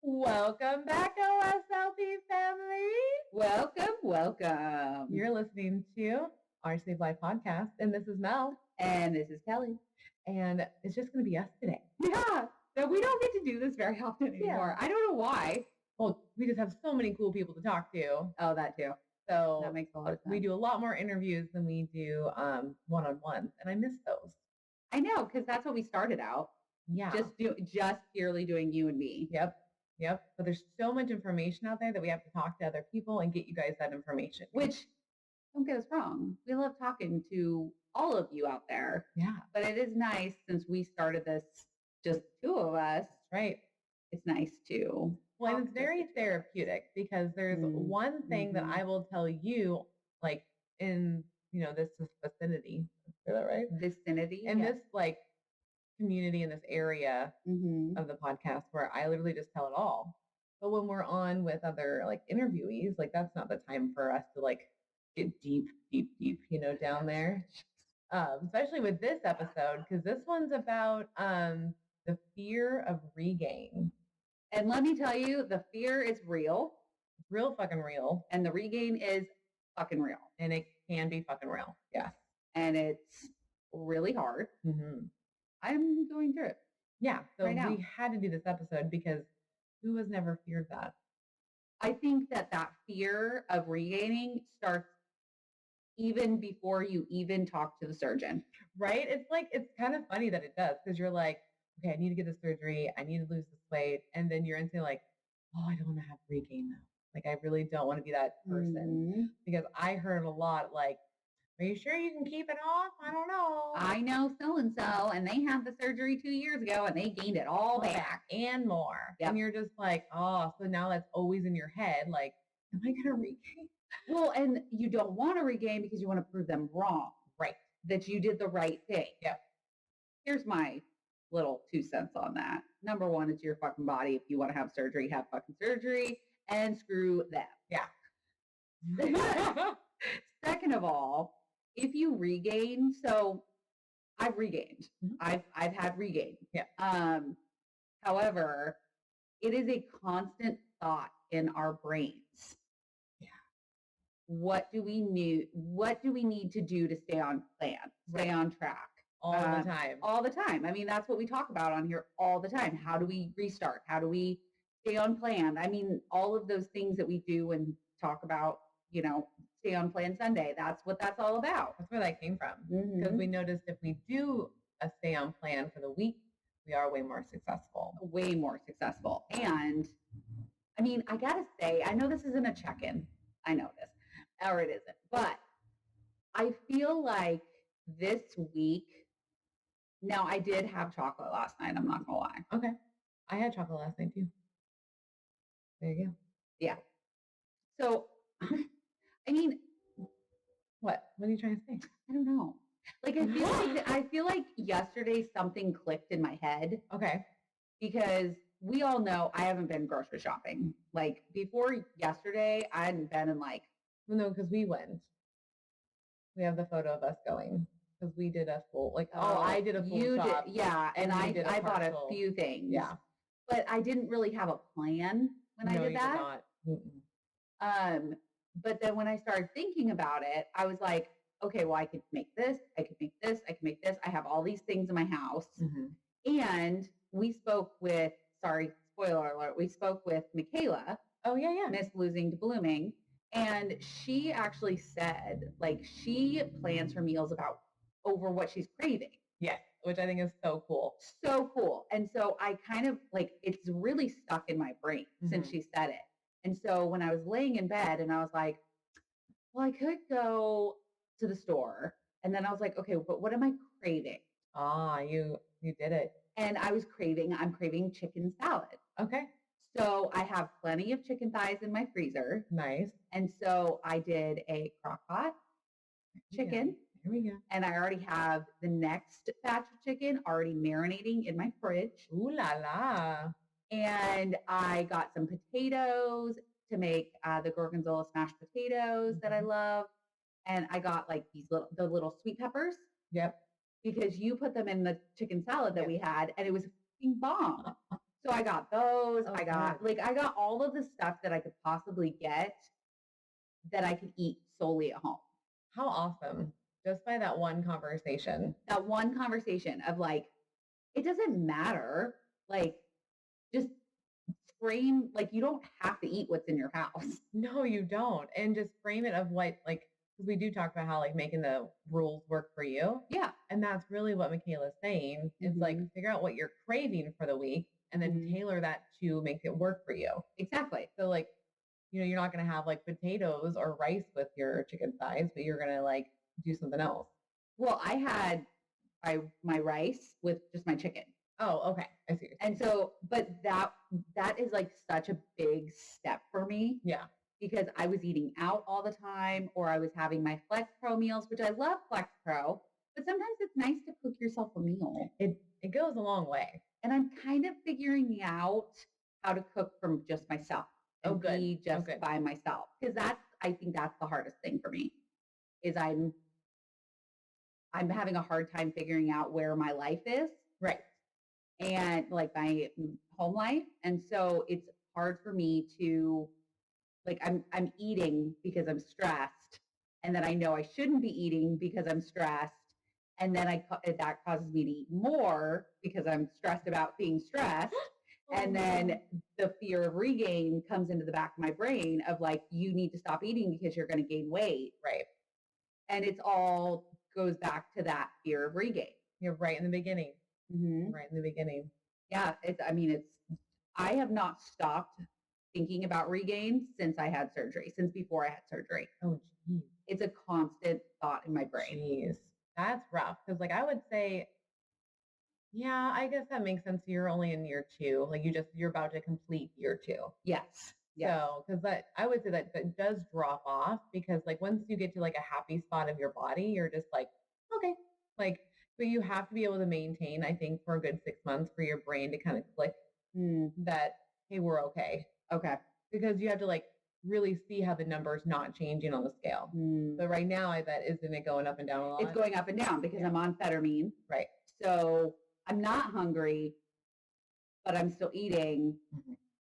Welcome back, OSLP family. Welcome. You're listening to our Save Life podcast, and this is Mel, And this is Kelly. and it's just going to be us today. Yeah. So we don't get to do this very often anymore. I don't know why. Well, we just have so many cool people to talk to. Oh, that too. So That makes a lot of sense. we do a lot more interviews than we do one-on-ones, and I miss those. I know, because that's what we started out. Yeah. Just purely doing you and me. Yep. But there's so much information out there that we have to talk to other people and get you guys that information. Which, don't get us wrong, we love talking to all of you out there. Yeah. But it is nice since we started this, just two of us. Right. It's nice to. Well, and it's very therapeutic because there's one thing that I will tell you, like in, this vicinity. Is that right? Vicinity. In this community in this area of the podcast where I literally just tell it all. But when we're on with other interviewees, that's not the time for us to get deep, down there. Especially with this episode, because this one's about the fear of regain. And let me tell you, the fear is real. It's real fucking real. And the regain is fucking real. And it can be fucking real. Yes. And it's really hard. Mm-hmm. I'm going through it. Yeah. So right now. We had to do this episode because who has never feared that? I think that fear of regaining starts even before you even talk to the surgeon. Right? It's kind of funny that it does because you're like, okay, I need to get this surgery. I need to lose this weight. And then you're instantly like, oh, I don't want to have regain though. I really don't want to be that person because I heard a lot are you sure you can keep it off? I don't know. I know so-and-so, and they had the surgery 2 years ago, and they gained it all back. And more. Yep. And you're just like, oh, so now that's always in your head. Am I going to regain? Well, and you don't want to regain because you want to prove them wrong. Right. That you did the right thing. Yep. Here's my little 2 cents on that. Number one, it's your fucking body. If you want to have surgery, have fucking surgery, and screw them. Yeah. Second of all, if you regain, so I've regained. Mm-hmm. I've had regain. Yeah. However, it is a constant thought in our brains. Yeah. What do we need to do to stay on plan, stay on track? All the time. All the time. I mean, that's what we talk about on here all the time. How do we restart? How do we stay on plan? I mean, all of those things that we do and talk about, stay on plan Sunday. That's what that's all about. That's where that came from. Because we noticed if we do a stay on plan for the week, we are way more successful. Way more successful. And I mean, I got to say, I know this isn't a check-in. I know this, or it isn't. But I feel like this week, now I did have chocolate last night. I'm not going to lie. Okay. I had chocolate last night too. There you go. Yeah. So, I mean, what are you trying to say? I don't know. I feel like yesterday something clicked in my head. Okay. Because we all know I haven't been grocery shopping. Before yesterday, I hadn't been in Well, no, because we went. We have the photo of us going. Because we did a full, I did a full shop. Yeah, and I bought a few things. Yeah. But I didn't really have a plan when I did that. Did not. But then when I started thinking about it, I was like, okay, well, I could make this, I could make this, I could make this. I have all these things in my house. Mm-hmm. And we spoke with, sorry, spoiler alert, we spoke with Michaela. Oh, yeah. Miss Losing to Blooming. And she actually said, she plans her meals over what she's craving. Yes, which I think is so cool. So cool. And so I kind of it's really stuck in my brain since she said it. And so when I was laying in bed and I was like, well, I could go to the store. And then I was like, okay, but what am I craving? You did it. And I'm craving chicken salad. Okay. So I have plenty of chicken thighs in my freezer. Nice. And so I did a crock pot chicken. Here we go. And I already have the next batch of chicken already marinating in my fridge. Ooh la la. And I got some potatoes to make the gorgonzola smashed potatoes that I love. And I got the little sweet peppers. Yep. Because you put them in the chicken salad that we had and it was fucking bomb. So So I got those. Oh, I got all of the stuff that I could possibly get that I could eat solely at home. How awesome. Just by that one conversation. That one conversation of like, it doesn't matter. Like, just frame, like, you don't have to eat what's in your house. No, you don't. And just frame it of what, like, because we do talk about how like making the rules work for you. Yeah. And that's really what Michaela's saying. It's like figure out what you're craving for the week and then tailor that to make it work for you. Exactly. So like, you're not going to have like potatoes or rice with your chicken thighs, but you're going to like do something else. Well, I had my rice with just my chicken. Oh, okay. I see. And so, but that is like such a big step for me. Yeah. Because I was eating out all the time, or I was having my Flex Pro meals, which I love Flex Pro, but sometimes it's nice to cook yourself a meal. It goes a long way. And I'm kind of figuring out how to cook from just myself. And be just by myself. Because I think that's the hardest thing for me, is I'm having a hard time figuring out where my life is. Right. And like my home life. And so it's hard for me to, like, I'm eating because I'm stressed. And then I know I shouldn't be eating because I'm stressed. And then that causes me to eat more because I'm stressed about being stressed. And then the fear of regain comes into the back of my brain of like, you need to stop eating because you're going to gain weight. Right. And it's all goes back to that fear of regain. You're right in the beginning. Mm-hmm. Right in the beginning. Yeah. I have not stopped thinking about regain since I had surgery, since before I had surgery. Oh, geez. It's a constant thought in my brain. Jeez. That's rough. Because like I would say, yeah, I guess that makes sense. You're only in year 2. Like you're about to complete year 2. Yes. So, because I would say that does drop off because like once you get to like a happy spot of your body, you're just like, okay, like, but you have to be able to maintain, I think, for a good 6 months for your brain to kind of click that, hey, we're okay. Okay. Because you have to like really see how the number's not changing on the scale. But right now, I bet, isn't it going up and down a lot? It's going up and down because I'm on phetamine. Right. So I'm not hungry, but I'm still eating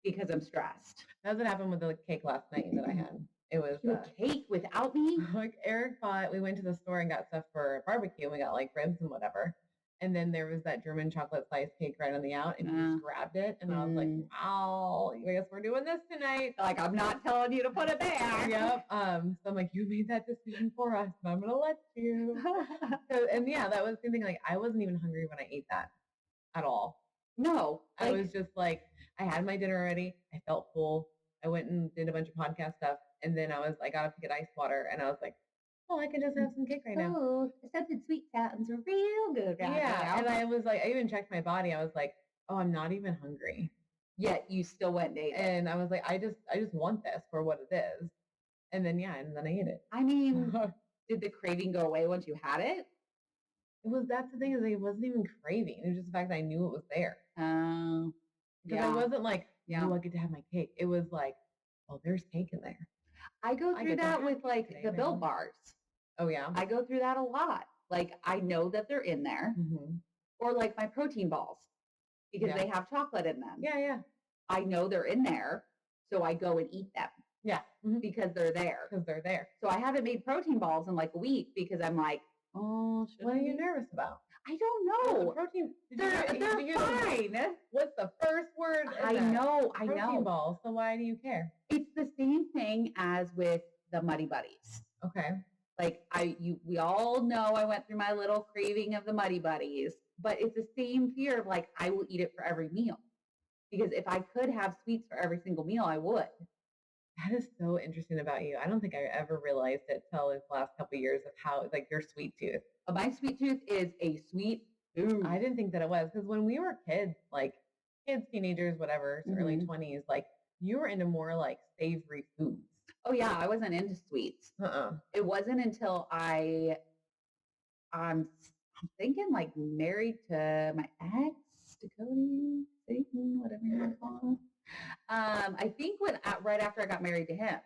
because I'm stressed. That's what happened with the cake last night that I had. It was cake without me. Like Eric we went to the store and got stuff for barbecue. And we got like ribs and whatever. And then there was that German chocolate slice cake right on the out, and he just grabbed it. And I was like, wow, I guess we're doing this tonight. Like, I'm not telling you to put it there. Yep. So I'm like, you made that decision for us, and I'm going to let you. And yeah, that was the same thing. Like, I wasn't even hungry when I ate that at all. No. I was just like, I had my dinner already. I felt full. I went and did a bunch of podcast stuff. And then I got up to get ice water, and I was like, oh, I could just have some cake right now. Oh, something sweet sounds real good right now. And I was like, I even checked my body. I was like, oh, I'm not even hungry. Yet you still went and ate it. And I was like, I just want this for what it is. And then, and then I ate it. I mean, did the craving go away once you had it? That's the thing, is it wasn't even craving. It was just the fact that I knew it was there. Oh. Because I wasn't like, oh, I get to have my cake. It was like, oh, there's cake in there. I go through that with like the Built bars. Oh, yeah. I go through that a lot. Like, I know that they're in there. Or like my protein balls, because they have chocolate in them. Yeah. I know they're in there, so I go and eat them. Yeah. Because they're there. So I haven't made protein balls in like a week because I'm like, oh, what are you nervous about? I don't know. Protein. They're fine. What's the first word? I know. Protein balls. So why do you care? It's the same thing as with the Muddy Buddies. Okay. Like we all know I went through my little craving of the Muddy Buddies, but it's the same fear of like, I will eat it for every meal. Because if I could have sweets for every single meal, I would. That is so interesting about you. I don't think I ever realized it till this last couple of years of how, like, your sweet tooth. My sweet tooth is a sweet tooth. I didn't think that it was, because when we were kids, like kids, teenagers, whatever, early 20s, like you were into more like savory foods. Oh yeah, I wasn't into sweets. It wasn't until I'm thinking like married to my ex, Dakota, Satan, whatever you want to call him. I think right after I got married to him,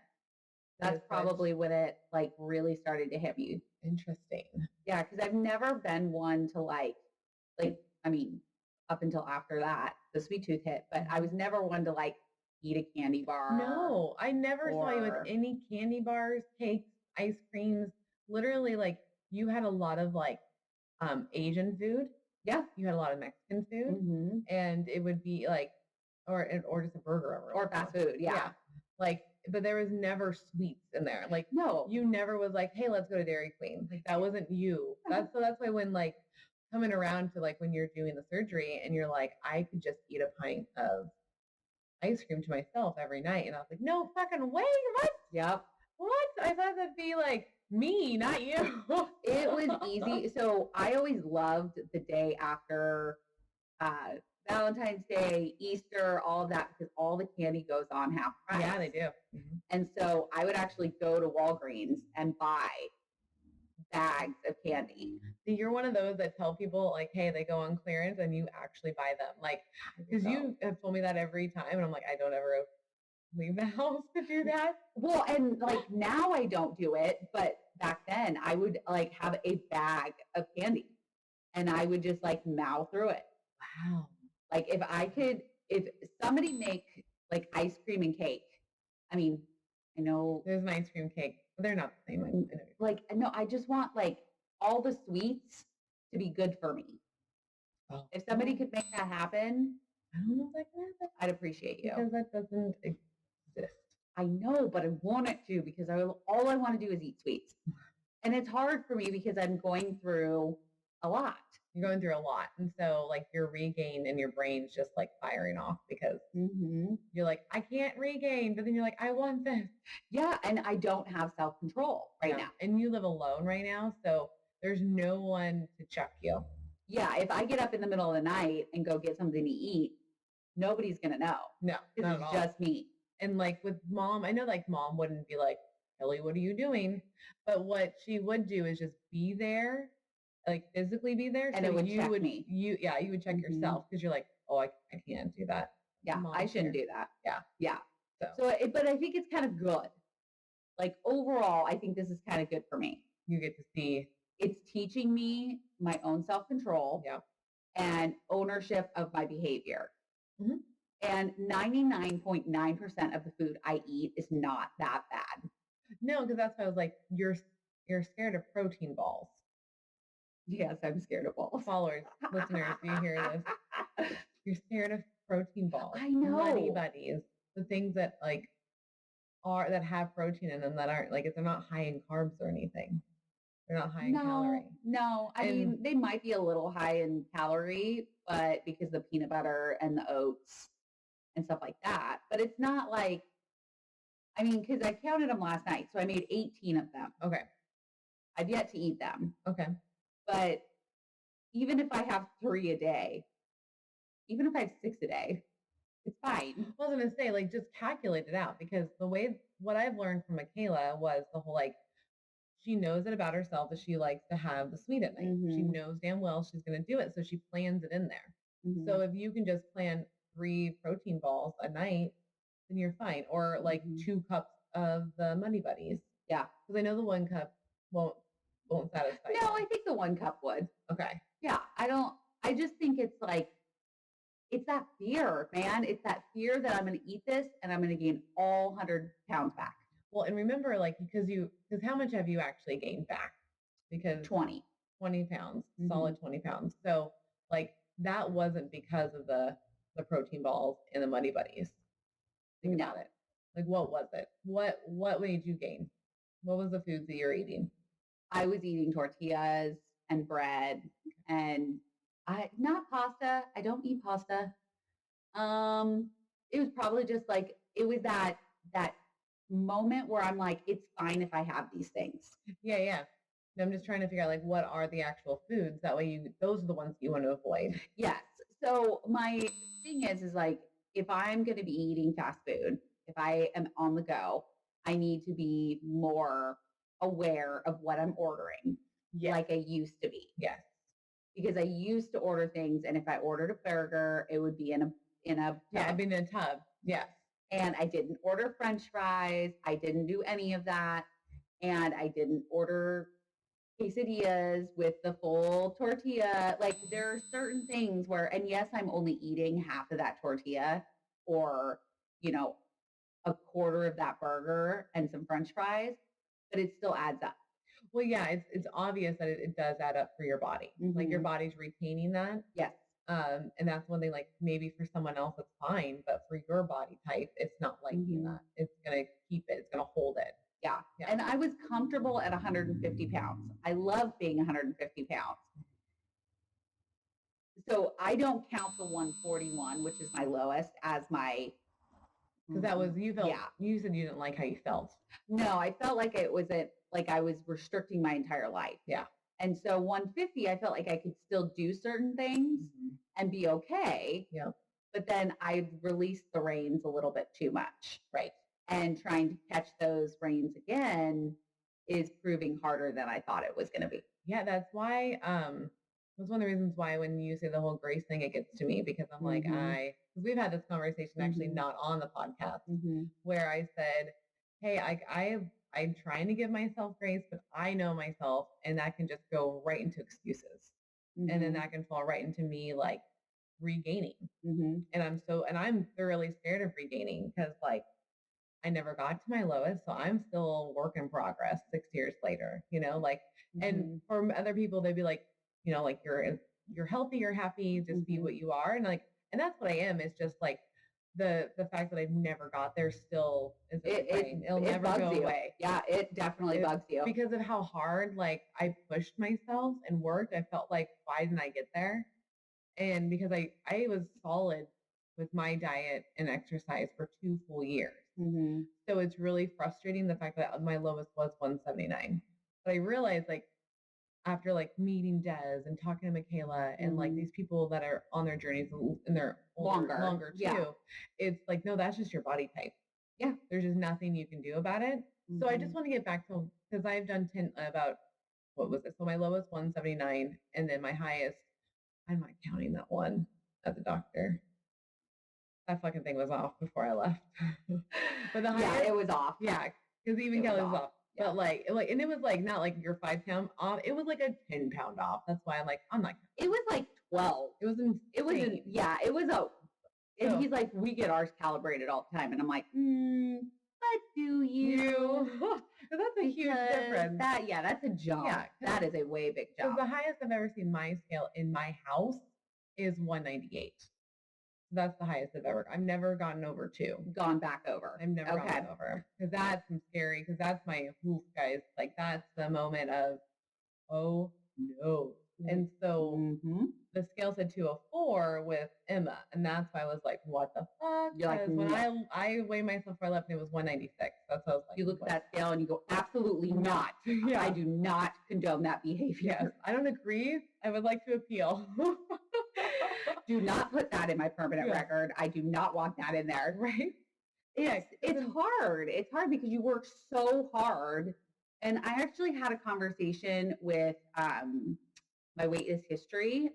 that's probably when it like really started to hit me. Interesting. Yeah, because I've never been one to like, I mean, up until after that, the sweet tooth hit, but I was never one to like eat a candy bar. No, I never saw you with any candy bars, cakes, ice creams. Literally, like you had a lot of like Asian food. Yeah. You had a lot of Mexican food, and it would be like, or just a burger or fast food. Yeah. Like, but there was never sweets in there. Like, no, you never was like, hey, let's go to Dairy Queen. Like that wasn't you. That's why when like coming around to like when you're doing the surgery and you're like, I could just eat a pint of ice cream to myself every night. And I was like, no fucking way. What? Yep. What? I thought that'd be like me, not you. It was easy. So I always loved the day after Valentine's Day, Easter, all of that, because all the candy goes on half price. Yeah, they do. And so I would actually go to Walgreens and buy bags of candy. So you're one of those that tell people like, hey, they go on clearance and you actually buy them. Like, because you have told me that every time. And I'm like, I don't ever leave the house to do that. Well, and like now I don't do it, but back then I would like have a bag of candy and I would just like mow through it. Wow. Like if somebody make like ice cream and cake, I mean, I know there's an ice cream cake, but they're not the same. Like, no, I just want like all the sweets to be good for me. Oh. If somebody could make that happen, I don't know if that can happen. I'd appreciate you. Because that doesn't exist. I know, but I want it to because all I want to do is eat sweets. And it's hard for me because I'm going through a lot. You're going through a lot. And so like your regain in your brain's just like firing off because you're like, I can't regain. But then you're like, I want this. Yeah. And I don't have self-control right now. And you live alone right now. So there's no one to check you. Yeah. If I get up in the middle of the night and go get something to eat, nobody's going to know. No, because it's just me. And like with mom, I know like mom wouldn't be like, Kelly, what are you doing? But what she would do is just be there, like physically be there. And so it would you check would, me. You would check yourself because you're like, oh, I can't do that. Yeah, I shouldn't do that. Yeah. Yeah. But I think it's kind of good. Like overall, I think this is kind of good for me. You get to see. It's teaching me my own self-control and ownership of my behavior. And 99.9% of the food I eat is not that bad. No, because that's why I was like, you're scared of protein balls. Yes, I'm scared of balls. Followers, listeners, do you hear this? You're scared of protein balls. I know. Muddy buddies, the things that like that have protein in them that aren't like if they're not high in carbs or anything. They're not high in calorie. No, I mean they might be a little high in calorie, but because the peanut butter and the oats and stuff like that. But it's not like, I mean, because I counted them last night, so I made 18 of them. Okay. I've yet to eat them. Okay. But even if I have 3 a day, even if I have 6 a day, it's fine. I was going to say, like, just calculate it out because what I've learned from Michaela was the whole, like, she knows it about herself that she likes to have the sweet at night. She knows damn well she's going to do it. So she plans it in there. So if you can just plan 3 protein balls a night, then you're fine. Or like 2 cups of the Money Buddies. Yeah. Because I know the 1 cup won't satisfy you. No, I think the 1 cup would. Okay. Yeah. I just think it's like, it's that fear, man. It's that fear that I'm going to eat this and I'm going to gain all 100 pounds back. Well, and remember, like, because how much have you actually gained back? Because 20 pounds, solid 20 pounds. So like that wasn't because of the protein balls and the Money Buddies. Think about it. Like, what was it? What made you gain? What was the foods that you're eating? I was eating tortillas and bread and not pasta. I don't eat pasta. It was probably just like, it was that moment where I'm like, it's fine if I have these things. Yeah. I'm just trying to figure out like, what are the actual foods? That way those are the ones you want to avoid. Yes. So my thing is like, if I'm going to be eating fast food, if I am on the go, I need to be more aware of what I'm ordering. Like I used to be. Yes. Because I used to order things, and if I ordered a burger, it would be in a tub. Yeah, I've been in a tub. Yes. And I didn't order French fries. I didn't do any of that. And I didn't order quesadillas with the full tortilla. Like there are certain things where, and yes, I'm only eating half of that tortilla or, you know, a quarter of that burger and some French fries, but it still adds up. Well, yeah, it's obvious that it does add up for your body. Like your body's retaining that. Yes. And that's one thing, like maybe for someone else it's fine, but for your body type, it's not liking that. It's going to keep it. It's going to hold it. Yeah. And I was comfortable at 150 pounds. I love being 150 pounds. So I don't count the 141, which is my lowest, as my. Because that was, you felt, you said you didn't like how you felt. No, I felt like it wasn't, like I was restricting my entire life. Yeah. And so 150, I felt like I could still do certain things and be okay. Yeah. But then I released the reins a little bit too much. Right. And trying to catch those reins again is proving harder than I thought it was going to be. Yeah, that's why, that's one of the reasons why when you say the whole grace thing, it gets to me, because I'm like, because we've had this conversation actually not on the podcast where I said, hey, I'm trying to give myself grace, but I know myself, and that can just go right into excuses. And then that can fall right into me like regaining. And I'm thoroughly scared of regaining, because like I never got to my lowest. So I'm still a work in progress 6 years later, you know, like, and for other people, they'd be like, you know, like you're healthy, you're happy, just be what you are. And like, and that's what I am. It's just like the fact that I've never got there still is it'll never go away. Yeah, it definitely bugs you. Because of how hard like I pushed myself and worked. I felt like, why didn't I get there? And because I was solid with my diet and exercise for 2 full years. So it's really frustrating, the fact that my lowest was 179. But I realized, like, after like meeting Des and talking to Michaela and like these people that are on their journeys and they're longer too, it's like, no, that's just your body type. Yeah. There's just nothing you can do about it. So I just want to get back to, because I've done about, what was it? So my lowest 179, and then my highest, I'm not counting that one at the doctor. That fucking thing was off before I left. But the highest, it was off. Yeah, because even Kelly was off. Yeah. But like, and it was like not like your 5 pound off. It was like a 10 pound off. That's why I'm like, I'm not. It was like 12. It was and he's like, we get ours calibrated all the time, and I'm like, but do you? That's a huge difference. That's a jump. Yeah, that is a way big jump. The highest I've ever seen my scale in my house is 198. That's the highest I've never gotten over 2. Gone back over. I've never gone over. Because that's scary. Because that's my guys. Like that's the moment of, oh no. And so the scale said 204 with Emma, and that's why I was like, what the fuck? Because when I weighed myself before I left, and it was 196. That's what I was like. You look at that scale and you go, absolutely not. I do not condone that behavior. Yes, I don't agree. I would like to appeal. Do not put that in my permanent record. I do not want that in there. Right? It's hard. It's hard because you work so hard. And I actually had a conversation with my Weight is History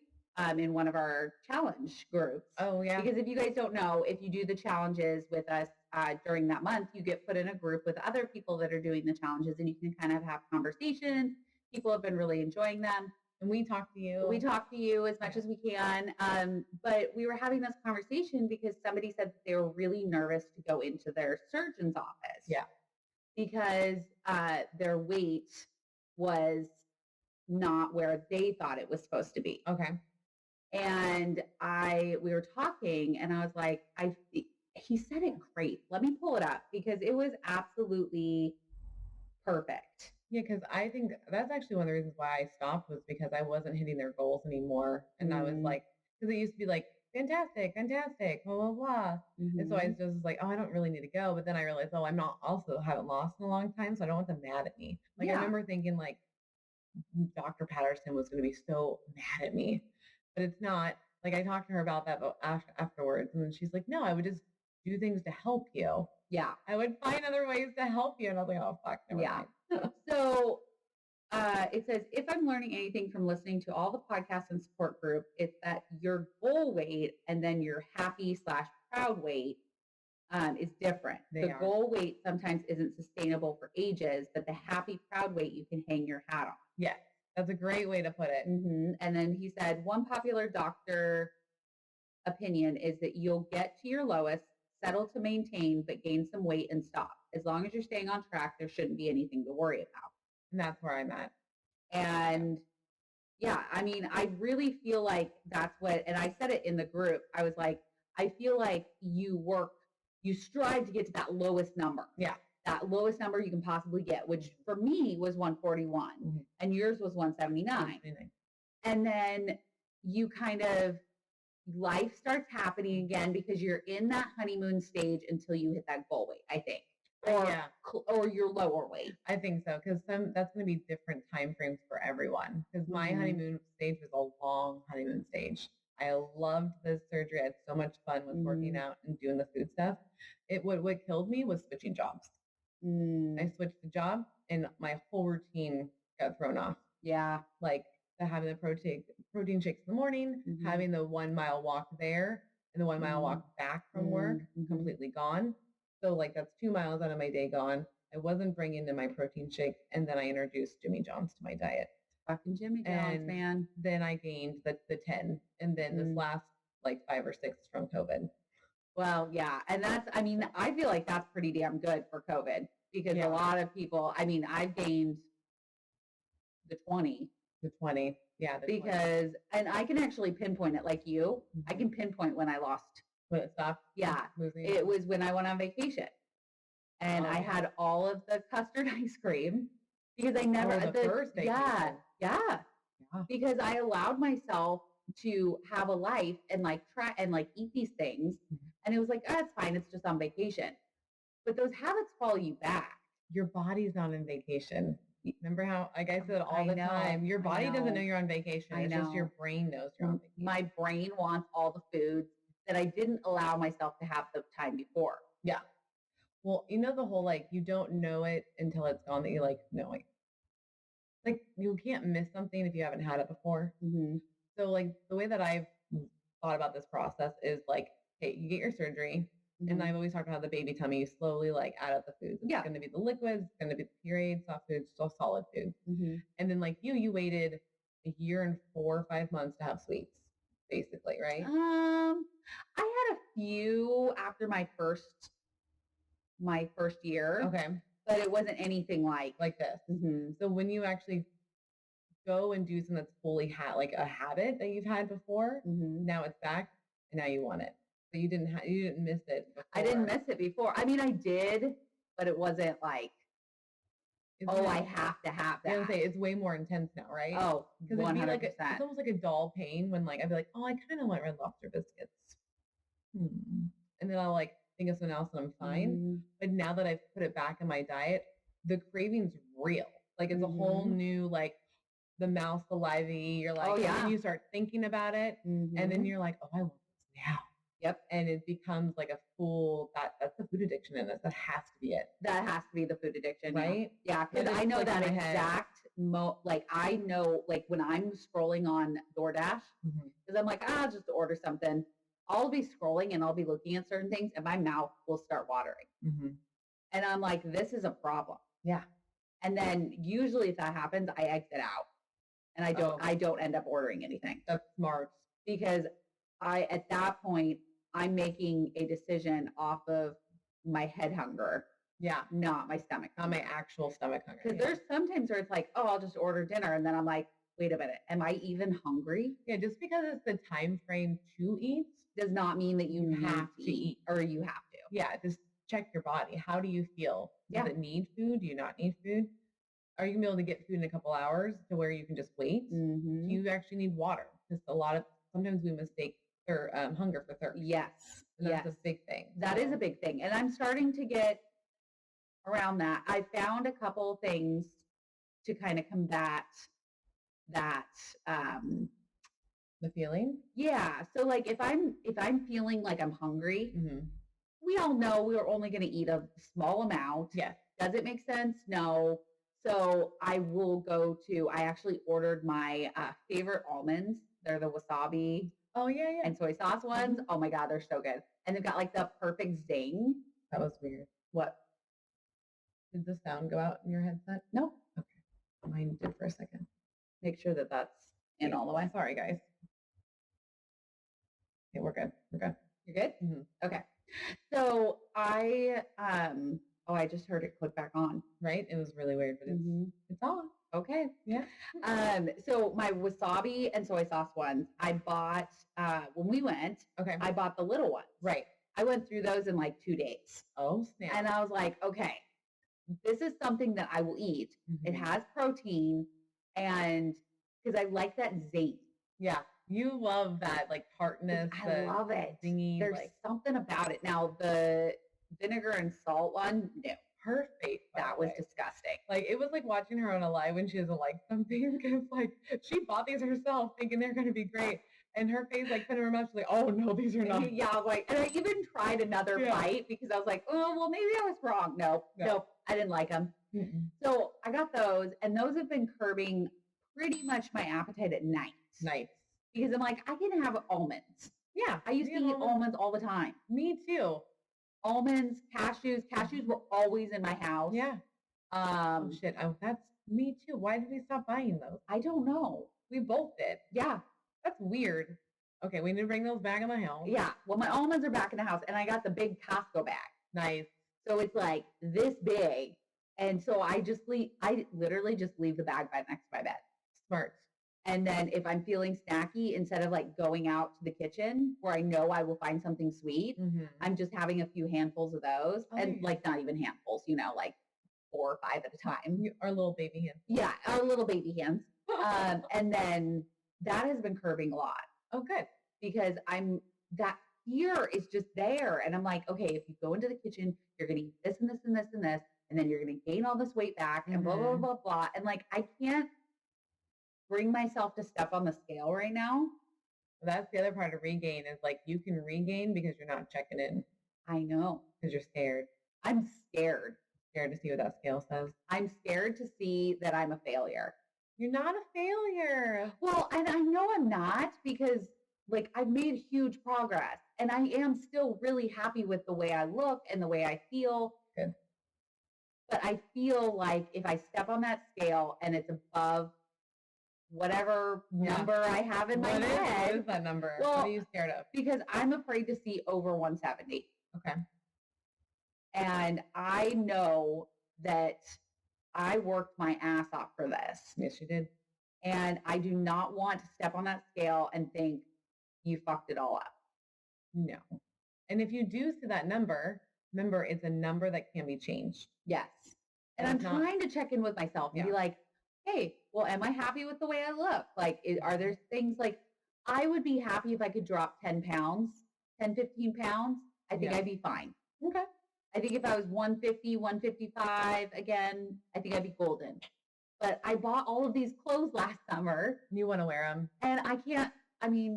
in one of our challenge groups. Oh, yeah. Because if you guys don't know, if you do the challenges with us during that month, you get put in a group with other people that are doing the challenges, and you can kind of have conversations. People have been really enjoying them. And we talk to you. We talk to you as much as we can. But we were having this conversation because somebody said that they were really nervous to go into their surgeon's office. Yeah. Because their weight was not where they thought it was supposed to be. Okay. And we were talking, and I was like, he said it great. Let me pull it up because it was absolutely perfect. Yeah, because I think that's actually one of the reasons why I stopped, was because I wasn't hitting their goals anymore. And I was like, because it used to be like, fantastic, blah, blah, blah. And so I was just like, oh, I don't really need to go. But then I realized, oh, haven't lost in a long time. So I don't want them mad at me. Like I remember thinking like Dr. Patterson was going to be so mad at me, but it's not. Like I talked to her about that afterwards. And then she's like, no, I would just do things to help you. Yeah. I would find other ways to help you. And I was like, oh, fuck. Never mind. So it says, if I'm learning anything from listening to all the podcasts and support group, it's that your goal weight and then your happy/proud weight is different. The goal weight sometimes isn't sustainable for ages, but the happy, proud weight you can hang your hat on. Yes. That's a great way to put it. And then he said, one popular doctor opinion is that you'll get to your lowest, settle to maintain, but gain some weight and stop. As long as you're staying on track, there shouldn't be anything to worry about. And that's where I'm at. And yeah, I mean, I really feel like that's what, and I said it in the group. I was like, I feel like you strive to get to that lowest number. Yeah. That lowest number you can possibly get, which for me was 141 and yours was 179. And then you kind of, life starts happening again because you're in that honeymoon stage until you hit that goal weight, I think. Or your lower weight. I think so, because that's going to be different time frames for everyone. Because my honeymoon stage was a long honeymoon stage. I loved the surgery. I had so much fun with working out and doing the food stuff. What killed me was switching jobs. I switched the job and my whole routine got thrown off. Yeah. Like having the protein shakes in the morning, having the 1 mile walk there and the 1 mile walk back from work completely gone. So like that's 2 miles out of my day gone. I wasn't bringing in my protein shake. And then I introduced Jimmy John's to my diet. Fucking Jimmy John's, man. Then I gained the 10. And then this last like 5 or 6 from COVID. Well, yeah. And I feel like that's pretty damn good for COVID because a lot of people, I've gained the 20. The 20. Yeah. Because, and I can actually pinpoint it like you. I can pinpoint when I lost. When it stopped? Yeah. It was when I went on vacation. And I had all of the custard ice cream because I never, first vacation. Yeah. Because I allowed myself to have a life and like try and like eat these things. And it was like, it's fine. It's just on vacation. But those habits follow you back. Your body's not on vacation. Remember how, like I said all the time, your body doesn't know you're on vacation. It's just your brain knows you're on vacation. My brain wants all the foods that I didn't allow myself to have the time before. Yeah. Well, you know, the whole, like, you don't know it until it's gone that you like know it. Like you can't miss something if you haven't had it before. So like the way that I've thought about this process is like, hey, you get your surgery. And I've always talked about the baby tummy. You slowly like add up the foods. It's going to be the liquids. It's going to be the pureed, soft foods, so solid food. And then like you waited a year and 4 or 5 months to have sweets, basically, right? I had a few after my first year. Okay. But it wasn't anything like this. So when you actually go and do something that's fully like a habit that you've had before, now it's back and now you want it. So you didn't miss it before. I didn't miss it before. I mean, I did, but it wasn't like, I have to have that. I would say it's way more intense now, right? Oh, 100%. It's almost like a dull pain when like, I'd be like, I kind of want Red Lobster biscuits. And then I'll like think of something else and I'm fine. But now that I've put it back in my diet, the craving's real. Like it's a whole new, like the mouth saliva. You're like, and then you start thinking about it and then you're like, I want this now. Yep. And it becomes like a full, that's the food addiction in this. That has to be it. That has to be the food addiction. Right? Yeah. Because I know that exact, like I know, like when I'm scrolling on DoorDash, because I'm like, I'll just order something. I'll be scrolling and I'll be looking at certain things and my mouth will start watering. And I'm like, this is a problem. Yeah. And then usually if that happens, I exit out and I don't end up ordering anything. That's smart. Because at that point, I'm making a decision off of my head hunger. Yeah. Not my stomach hunger. Not my actual stomach hunger. Because there's sometimes where it's like, I'll just order dinner. And then I'm like, wait a minute, am I even hungry? Yeah, just because it's the time frame to eat does not mean that you have to eat or you have to. Yeah, just check your body. How do you feel? Does it need food? Do you not need food? Are you going to be able to get food in a couple hours to where you can just wait? Do you actually need water? Because sometimes we mistake hunger for thirst. Yes. And that's a big thing. That is a big thing. And I'm starting to get around that. I found a couple of things to kind of combat that the feeling. Yeah. So like if I'm feeling like I'm hungry, we all know we're only going to eat a small amount. Yes. Does it make sense? No. So I actually ordered my favorite almonds. They're the wasabi. Oh yeah. And soy sauce ones. Oh my God, they're so good. And they've got like the perfect zing. That was weird. What? Did the sound go out in your headset? No. Okay. Mine did for a second. make sure that that's in all the way. Sorry, guys. Okay, we're good. We're good. You're good? Mm-hmm. Okay. So I just heard it click back on. Right? It was really weird, but it's on. Okay. Yeah. So my wasabi and soy sauce ones, I bought when we went. Okay. I bought the little ones. Right. I went through those in like 2 days. Oh, snap. And I was like, okay, this is something that I will eat. It has protein, and because I like that zing. Yeah. You love that like tartness. I love it. Zingy, There's something about it. Now the vinegar and salt one, no. Her face, that was disgusting. Like it was like watching her on a live when she doesn't like something because like she bought these herself thinking they're going to be great. And her face like put in her mouth, she's like, oh no, these are not. Yeah, I was like, and I even tried another bite because I was like, oh, well, maybe I was wrong. Nope, I didn't like them. So I got those, and those have been curbing pretty much my appetite at night. Nice. Because I'm like, I can have almonds. Yeah. I used to eat almonds all the time. Me too. Almonds, cashews. Cashews were always in my house. Yeah. Oh, shit. That's me too. Why did we stop buying those? I don't know. We both did. Yeah. That's weird. Okay, we need to bring those back in the house. Yeah. Well, my almonds are back in the house, and I got the big Costco bag. Nice. So it's like this big. And so I literally just leave the bag next to my bed. Smart. And then if I'm feeling snacky, instead of like going out to the kitchen where I know I will find something sweet, I'm just having a few handfuls of those. And like not even handfuls, like 4 or 5 at a time. Our little baby hands. Yeah, our little baby hands. And then that has been curbing a lot. Oh, good. Because that fear is just there. And I'm like, okay, if you go into the kitchen, you're going to eat this and this and this and this, and then you're going to gain all this weight back and blah, blah, blah, blah. And like, I can't bring myself to step on the scale right now. That's the other part of regain is like you can regain because you're not checking in. I know. Because you're scared. I'm scared. Scared to see what that scale says. I'm scared to see that I'm a failure. You're not a failure. Well, and I know I'm not because like I've made huge progress and I am still really happy with the way I look and the way I feel. Good. But I feel like if I step on that scale and it's above whatever number I have in my head. What is that number? Well, what are you scared of? Because I'm afraid to see over 170. Okay. And I know that I worked my ass off for this. Yes, you did. And I do not want to step on that scale and think you fucked it all up. No. And if you do see that number, remember it's a number that can be changed. Yes. And I'm trying to check in with myself and be like, hey, well, am I happy with the way I look? Like, are there things like I would be happy if I could drop 10 pounds, 10, 15 pounds. I think I'd be fine. Okay. I think if I was 150, 155 again, I think I'd be golden. But I bought all of these clothes last summer. You want to wear them. And I can't,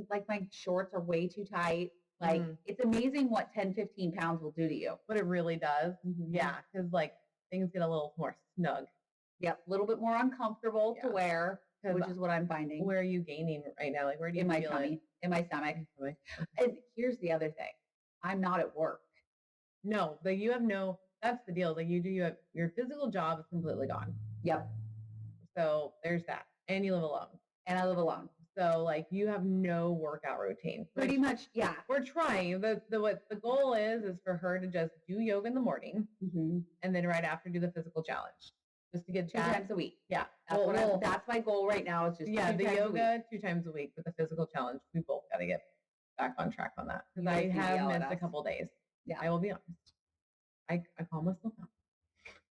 like my shorts are way too tight. Like it's amazing what 10, 15 pounds will do to you. But it really does. Yeah. Because like things get a little more snug. Yep. A little bit more uncomfortable to wear, which is what I'm finding. Where are you gaining right now? Like where do you feel my tummy? In my stomach. And here's the other thing. I'm not at work. No, but that's the deal. Like your physical job is completely gone. Yep. So there's that. And you live alone. And I live alone. So like you have no workout routine. Pretty much, yeah. We're trying. What the goal is for her to just do yoga in the morning and then right after do the physical challenge. Just to get 2 times a week. Yeah. That's my goal right now is just the yoga 2 times a week, but the physical challenge, we both got to get back on track on that. Because I have missed a couple days. Yeah. I will be honest. I call myself out.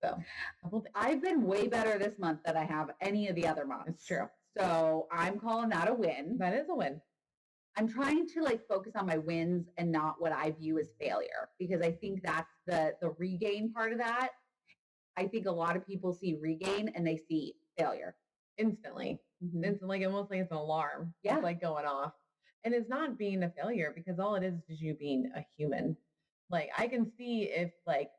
So I've been way better this month than I have any of the other months. It's true. So I'm calling that a win. That is a win. I'm trying to like focus on my wins and not what I view as failure, because I think that's the regain part of that. I think a lot of people see regain and they see failure instantly. It's like almost like it's an alarm. Yeah. It's like going off. And it's not being a failure because all it is you being a human. Like I can see if like,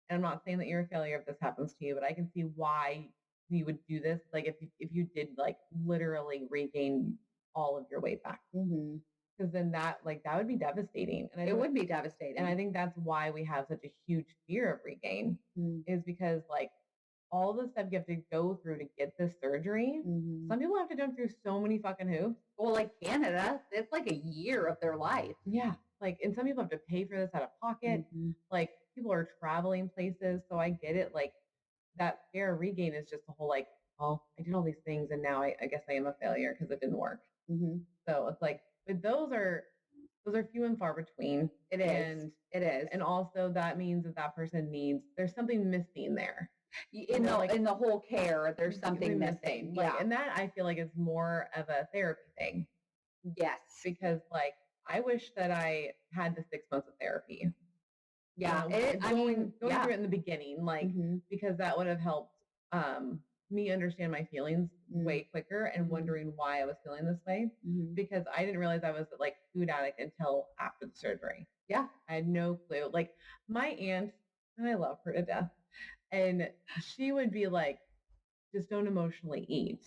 and I'm not saying that you're a failure if this happens to you, but I can see why you would do this. Like if you did like literally regain all of your weight back. Because then that would be devastating. And it would be devastating. And I think that's why we have such a huge fear of regain is because like all the stuff you have to go through to get this surgery. Some people have to jump through so many fucking hoops. Well, like Canada, it's like a year of their life. Yeah. Like, and some people have to pay for this out of pocket. Like, people are traveling places. So I get it. Like, that fear of regain is just the whole, like, well, I did all these things and now I guess I am a failure because it didn't work. So it's like, but those are few and far between. It is. And also that means that person needs, there's something missing there. In the whole care, there's something missing. Like, and that I feel like is more of a therapy thing. Yes. Because like, I wish that I had the 6 months of therapy. Yeah. Going through it in the beginning, like, because that would have helped me understand my feelings way quicker and wondering why I was feeling this way, because I didn't realize I was like food addict until after the surgery. Yeah. I had no clue. Like my aunt, and I love her to death, and she would be like, just don't emotionally eat.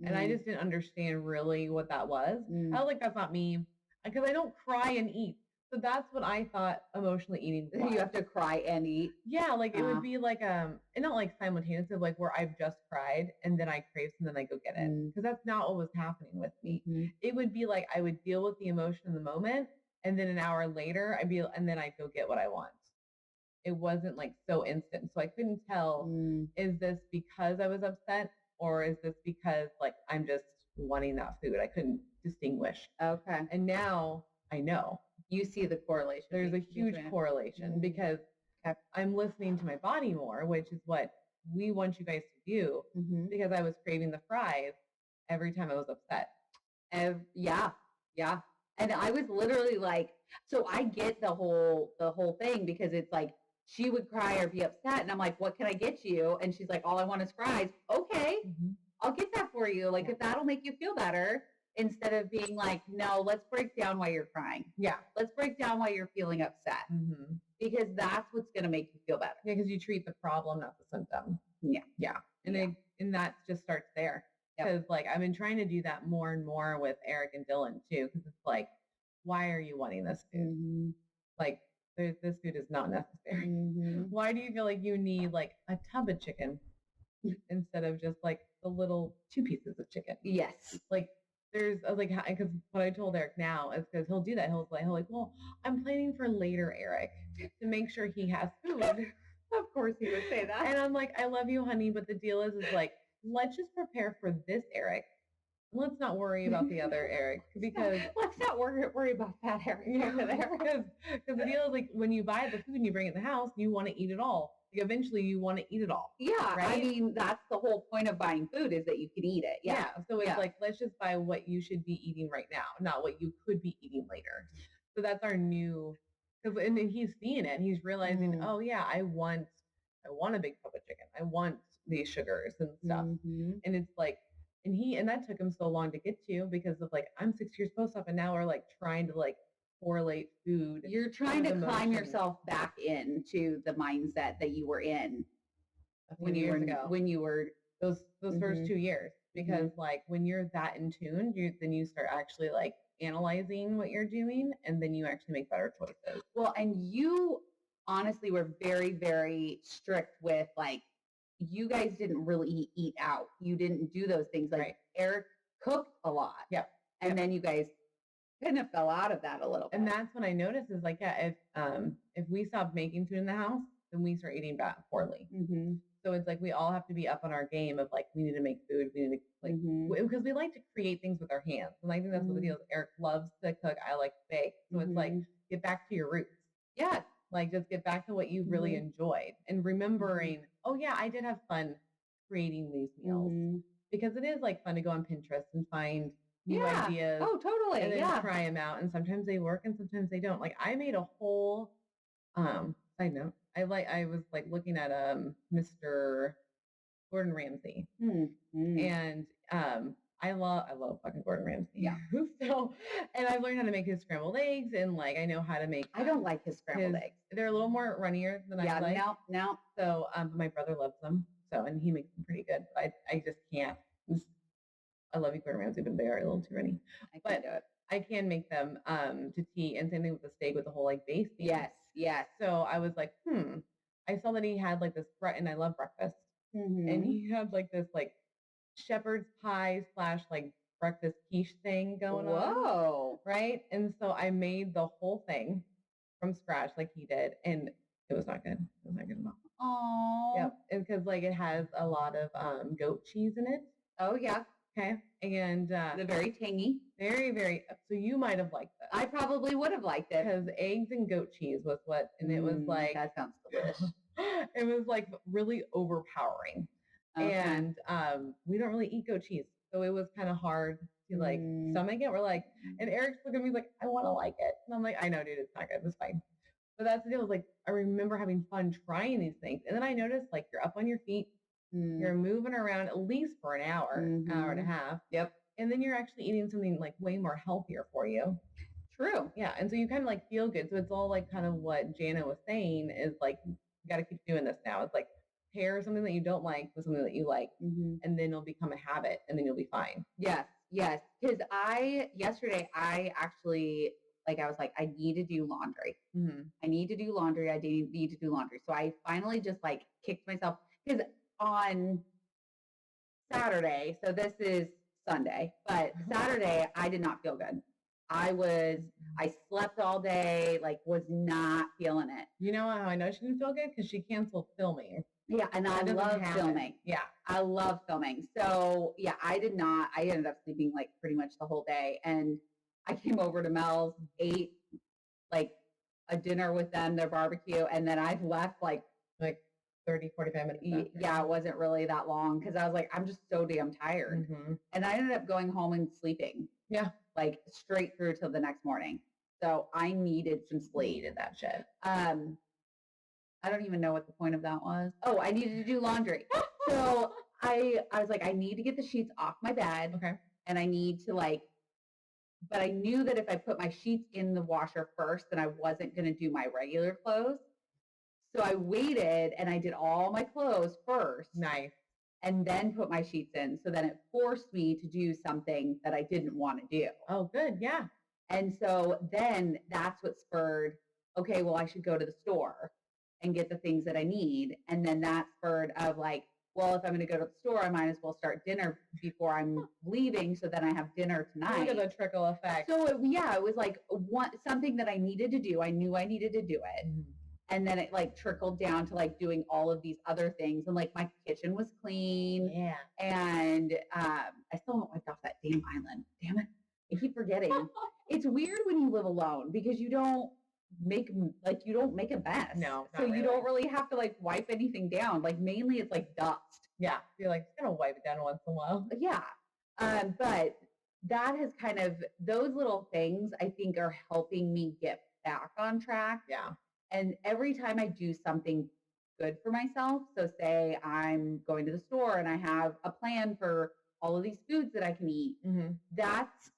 And I just didn't understand really what that was. I was like, that's not me, because I don't cry and eat. So that's what I thought emotionally eating was. You have to cry and eat. Yeah, like it would be like and not like simultaneously, like where I've just cried and then I crave and then I go get it. Because that's not what was happening with me. It would be like I would deal with the emotion in the moment, and then an hour later and then I'd go get what I want. It wasn't like so instant. So I couldn't tell, is this because I was upset or is this because like I'm just wanting that food? I couldn't distinguish. Okay. And now I know. You see the correlation. There's a huge correlation because I'm listening to my body more, which is what we want you guys to do, because I was craving the fries every time I was upset. Yeah. And I was literally like, so I get the whole thing, because it's like she would cry or be upset and I'm like, what can I get you? And she's like, all I want is fries. Okay, I'll get that for you. Like if that'll make you feel better. Instead of being like, no, let's break down why you're crying. Yeah. Let's break down why you're feeling upset. Because that's what's going to make you feel better. Yeah, because you treat the problem, not the symptom. Yeah. Yeah. And that just starts there. Because like I've been trying to do that more and more with Eric and Dylan too. Because it's like, why are you wanting this food? Like this food is not necessary. Why do you feel like you need like a tub of chicken instead of just like the little 2 pieces of chicken? Yes. Like, I was like, because what I told Eric now is because he'll do that. He'll like, well, I'm planning for later, Eric, to make sure he has food. Of course he would say that. And I'm like, I love you, honey. But the deal is like, let's just prepare for this Eric. Let's not worry about the other Eric, because let's not worry about that Eric over there. Because the deal is like when you buy the food and you bring it in the house, you want to eat it all. Like eventually you want to eat it all. Yeah. Right? I mean, that's the whole point of buying food, is that you can eat it. Yeah. So it's like, let's just buy what you should be eating right now, not what you could be eating later. So that's our new, and then he's seeing it. He's realizing, oh yeah, I want a big cup of chicken. I want these sugars and stuff. And it's like, and that took him so long to get to, because of like, I'm 6 years post-op and now we're like trying to like correlate food. You're trying to climb yourself back into the mindset that you were in when you were those first 2 years, because like when you're that in tune, then you start actually like analyzing what you're doing, and then you actually make better choices. Well, and you honestly were very, very strict with like, you guys didn't really eat out. You didn't do those things. Like Eric cooked a lot. Yep. And then you guys kind of fell out of that a little bit. And that's when I noticed is like, if we stop making food in the house, then we start eating poorly. So it's like, we all have to be up on our game of like, we need to make food. We need to like, because we like to create things with our hands. And I think that's what the deal is. Eric loves to cook. I like to bake. So it's like, get back to your roots. Yeah. Like just get back to what you really enjoyed, and remembering, oh yeah, I did have fun creating these meals, because it is like fun to go on Pinterest and find new ideas. Oh, totally. And then try them out. And sometimes they work and sometimes they don't. Like I made a whole, side note. I was like looking at, Mr. Gordon Ramsay, and, I love fucking Gordon Ramsay. Yeah. So, and I've learned how to make his scrambled eggs, and like I know how to make. I don't like his scrambled eggs. They're a little more runnier than I like. No. So, my brother loves them. So, and he makes them pretty good. But I just can't. I love you, Gordon Ramsay, but they are a little too runny. I can do it. I can make them to tea, and same thing with the steak with the whole like base. Yes. So I was like, I saw that he had like this and I love breakfast. and he had like this like shepherd's pie / like breakfast quiche thing going on. Whoa. Right. And so I made the whole thing from scratch like he did. And it was not good. It was not good at all. Oh. Yep. Because like it has a lot of goat cheese in it. Oh yeah. Okay. And the very tangy. Very, very. So you might have liked this. I probably would have liked it. Because eggs and goat cheese was what, and it was like. That sounds delicious. It was like really overpowering. Okay. And we don't really eat goat cheese. So it was kind of hard to like stomach it. We're like, and Eric's looking at me like, I want to like it. And I'm like, I know, dude, it's not good. It's fine. But that's the deal. Like, I remember having fun trying these things. And then I noticed like you're up on your feet, you're moving around at least for an hour, hour and a half. Yep. And then you're actually eating something like way more healthier for you. True. Yeah. And so you kind of like feel good. So it's all like kind of what Jana was saying is like, you got to keep doing this now. It's like pair something that you don't like with something that you like, and then it'll become a habit and then you'll be fine. Yes. Yes. Because yesterday, I actually, like, I was like, I need to do laundry. I need to do laundry. I need to do laundry. So I finally just like kicked myself because on Saturday, so this is Sunday, but Saturday, I did not feel good. I slept all day, like was not feeling it. You know how I know she didn't feel good? Because she canceled filming. Yeah, and I love filming. Yeah. I love filming. So yeah, I ended up sleeping like pretty much the whole day. And I came over to Mel's, ate like a dinner with them, their barbecue, and then I've left like 30, 45 minutes. Yeah, it wasn't really that long because I was like, I'm just so damn tired. And I ended up going home and sleeping. Yeah. Like straight through till the next morning. So I needed some sleep. Needed that shit. I don't even know what the point of that was. Oh, I needed to do laundry. So I was like, I need to get the sheets off my bed. Okay. And I need to but I knew that if I put my sheets in the washer first, then I wasn't going to do my regular clothes. So I waited and I did all my clothes first. Nice. And then put my sheets in. So then it forced me to do something that I didn't want to do. Oh, good. Yeah. And so then that's what spurred, okay, well, I should go to the store and get the things that I need. And then that spurred of like, well, if I'm going to go to the store, I might as well start dinner before I'm leaving. So then I have dinner tonight. Look at the trickle effect. So it was like something that I needed to do. I knew I needed to do it. And then it like trickled down to like doing all of these other things. And like my kitchen was clean. Yeah. And I still haven't wiped off that damn island. Damn it. I keep forgetting. It's weird when you live alone because you don't make a mess. No. So you don't really have to like wipe anything down. Like mainly it's like dust. Yeah. You're like, just gonna wipe it down once in a while. Yeah. But that has kind of, those little things I think are helping me get back on track. Yeah. And every time I do something good for myself, so say I'm going to the store and I have a plan for all of these foods that I can eat, that's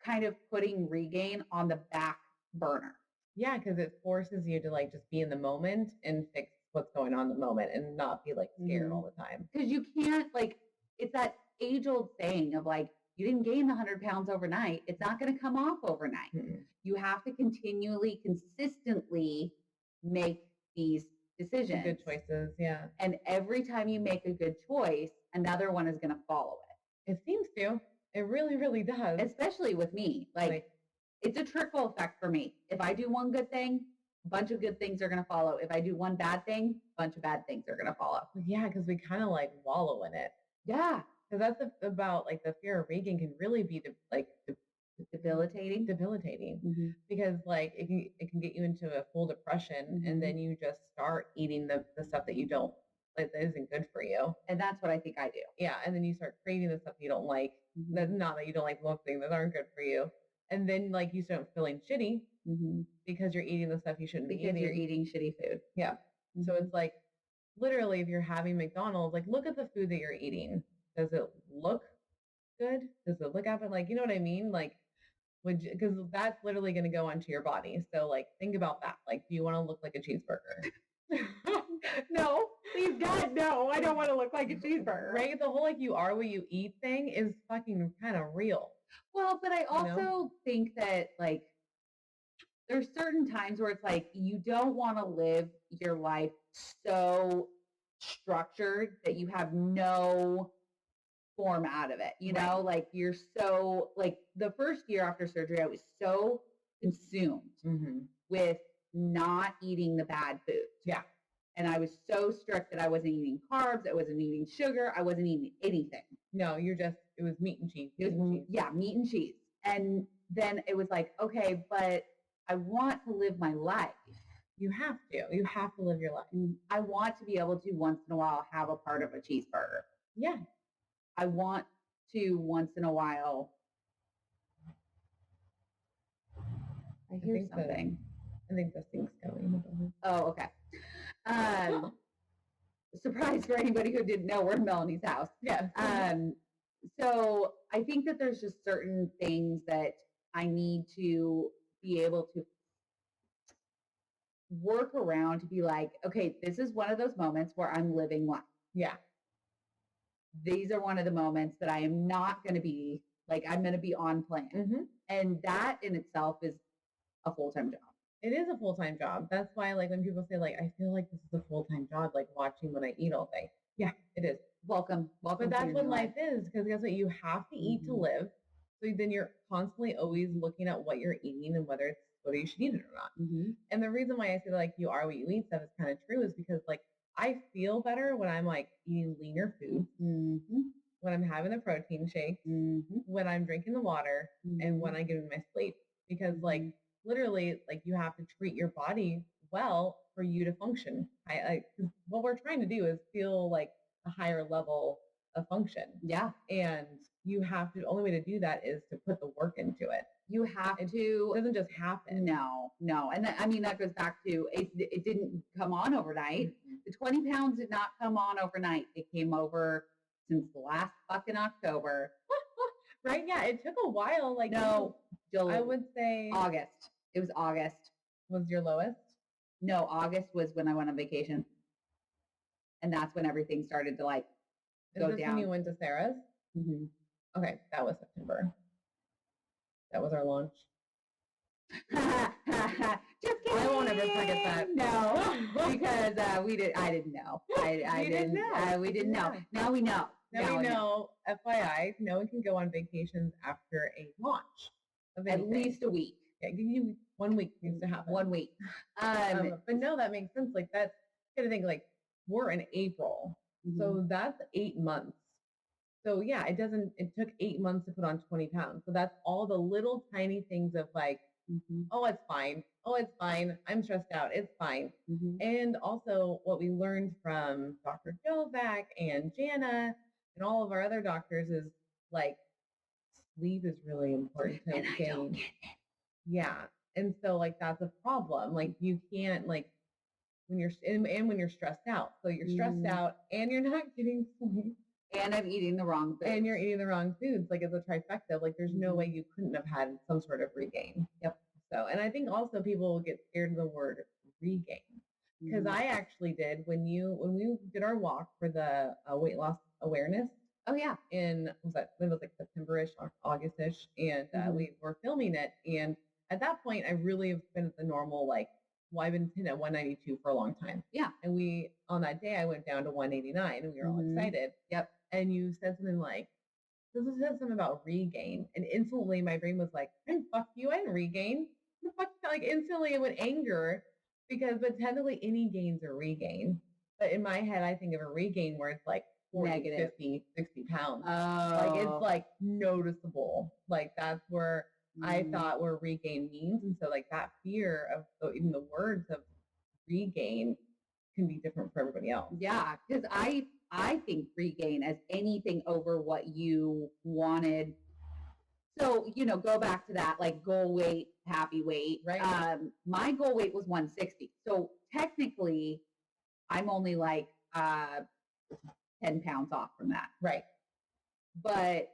kind of putting regain on the back burner. Yeah, because it forces you to like just be in the moment and fix what's going on in the moment and not be like scared all the time. Because you can't it's that age-old saying of like, you didn't gain the 100 pounds overnight. It's not going to come off overnight. You have to continually, consistently make these decisions. Good choices, yeah. And every time you make a good choice, another one is going to follow it. It seems to. It really, really does. Especially with me. Like it's a trickle effect for me. If I do one good thing, a bunch of good things are going to follow. If I do one bad thing, a bunch of bad things are going to follow. Yeah, because we kind of like wallow in it. Yeah. Because that's about like the fear of regain can really be debilitating. Because like it can get you into a full depression and then you just start eating the stuff that you don't like that isn't good for you. And that's what I think I do. Yeah. And then you start craving the stuff you don't like. That's not that you don't like most things that aren't good for you. And then like you start feeling shitty because you're eating the stuff you shouldn't be eating. Because you're eating shitty food. Yeah. So it's like literally if you're having McDonald's, like look at the food that you're eating. Does it look good? Does it look happen? Like, you know what I mean? Like, because that's literally going to go onto your body. So like, think about that. Like, do you want to look like a cheeseburger? No, please God, no. I don't want to look like a cheeseburger. Right? The whole like you are what you eat thing is fucking kind of real. Well, but I also think that like, there's certain times where it's like, you don't want to live your life so structured that you have no form out of it, you know, like you're so like the first year after surgery, I was so consumed with not eating the bad foods. Yeah. And I was so strict that I wasn't eating carbs, I wasn't eating sugar, I wasn't eating anything. No, it was meat and cheese. Yeah, meat and cheese. And then it was like, okay, but I want to live my life. You have to live your life. I want to be able to once in a while have a part of a cheeseburger. Yeah. I want to once in a while. I hear something. I think the thing's going. Oh, okay. Surprise for anybody who didn't know, we're in Melanie's house. Yeah. So I think that there's just certain things that I need to be able to work around to be like, okay, this is one of those moments where I'm living life. Yeah. These are one of the moments that I am not going to be like, I'm going to be on plan. And that in itself is a full-time job. It is a full-time job. That's why, like, when people say, like, I feel like this is a full-time job, like watching when I eat all day. Yeah, it is. Welcome. But that's what life is, because guess what? You have to eat to live. So then you're constantly always looking at what you're eating and whether you should eat it or not. And the reason why I say like you are what you eat stuff is kind of true is because like I feel better when I'm like eating leaner food, when I'm having the protein shakes, when I'm drinking the water, and when I get in my sleep. Because like literally, like you have to treat your body well for you to function. What we're trying to do is feel like a higher level of function. Yeah. And you have to, the only way to do that is to put the work into it. You have to. It doesn't just happen. No. And that, I mean, that goes back to, it didn't come on overnight. The 20 pounds did not come on overnight. It came over since last fucking October. Right? Yeah. It took a while. Like, no, I would say August. It was August. Was your lowest? No, August was when I went on vacation. And that's when everything started to like go down. When you went to Sarah's? Okay. That was September. That was our launch. Just kidding. I won't ever forget that. No, because I didn't know. I didn't know. We didn't know. Now we know. Now we know. FYI, no one can go on vacations after a launch. At least a week. Yeah, give you 1 week needs to happen. 1 week. But no, that makes sense. Like that's kind of thing. Like we're in April, so that's 8 months. So yeah, it took 8 months to put on 20 pounds. So that's all the little tiny things of like, oh, it's fine. Oh, it's fine. I'm stressed out. It's fine. And also what we learned from Dr. Jovac and Jana and all of our other doctors is like, sleep is really important to gain. Yeah. And so like, that's a problem. Like you can't like, when you're stressed out. So you're stressed out and you're not getting sleep. And I'm eating the wrong foods. And you're eating the wrong foods. Like it's a trifecta. Like there's no way you couldn't have had some sort of regain. Yep. So, and I think also people get scared of the word regain because I actually did when we did our walk for the weight loss awareness. Oh yeah. It was like September-ish or August-ish. And we were filming it. And at that point I really have been at the normal, like, well, I've been at 192 for a long time. Yeah. And on that day I went down to 189 and we were all excited. Yep. And you said something like, this said something about regain. And instantly my brain was like, fuck you, I didn't regain. The fuck, like instantly it would anger but technically any gain's a regain. But in my head, I think of a regain where it's like 40, negative 50, 60 pounds. Like it's like noticeable. Like that's where I thought where regain means. And so like that fear of even the words of regain can be different for everybody else. Yeah. Because I think regain as anything over what you wanted. So, go back to that, like goal weight, happy weight. Right. My goal weight was 160. So technically I'm only like 10 pounds off from that. Right. But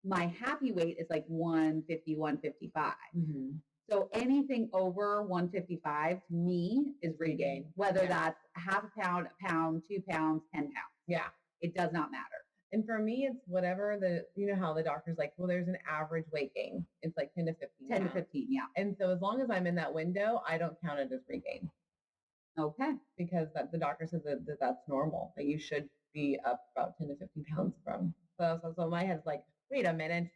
my happy weight is like 150, 155. So anything over 155 to me is regain, whether that's half a pound, 2 pounds, 10 pounds. Yeah. It does not matter. And for me, it's whatever how the doctor's like, well, there's an average weight gain. It's like 10 to 15. 10 to 15, yeah. And so as long as I'm in that window, I don't count it as regain. Okay. because the doctor says that that's normal, that you should be up about 10 to 15 pounds from. So my head's like, wait a minute.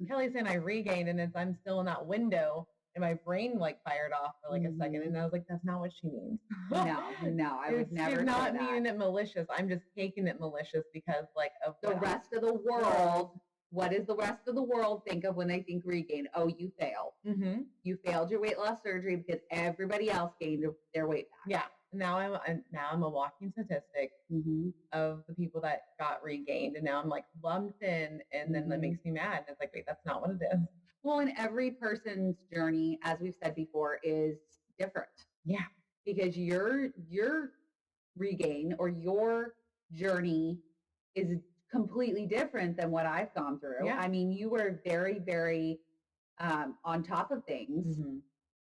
Kelly's saying I regained and I'm still in that window. And my brain like fired off for like a second. And I was like, that's not what she means. No, I would never She's not say that. meaning it malicious. I'm just taking it malicious because like of The rest of the world, what does the rest of the world think of when they think regain? Oh, you failed. Mm-hmm. You failed your weight loss surgery because everybody else gained their weight back. Yeah. Now I'm a walking statistic of the people that got regained, and now I'm like lumped in, and then that makes me mad. And it's like, wait, that's not what it is. Well, and every person's journey, as we've said before, is different. Yeah, because your regain or your journey is completely different than what I've gone through. Yeah. I mean, you were very, very on top of things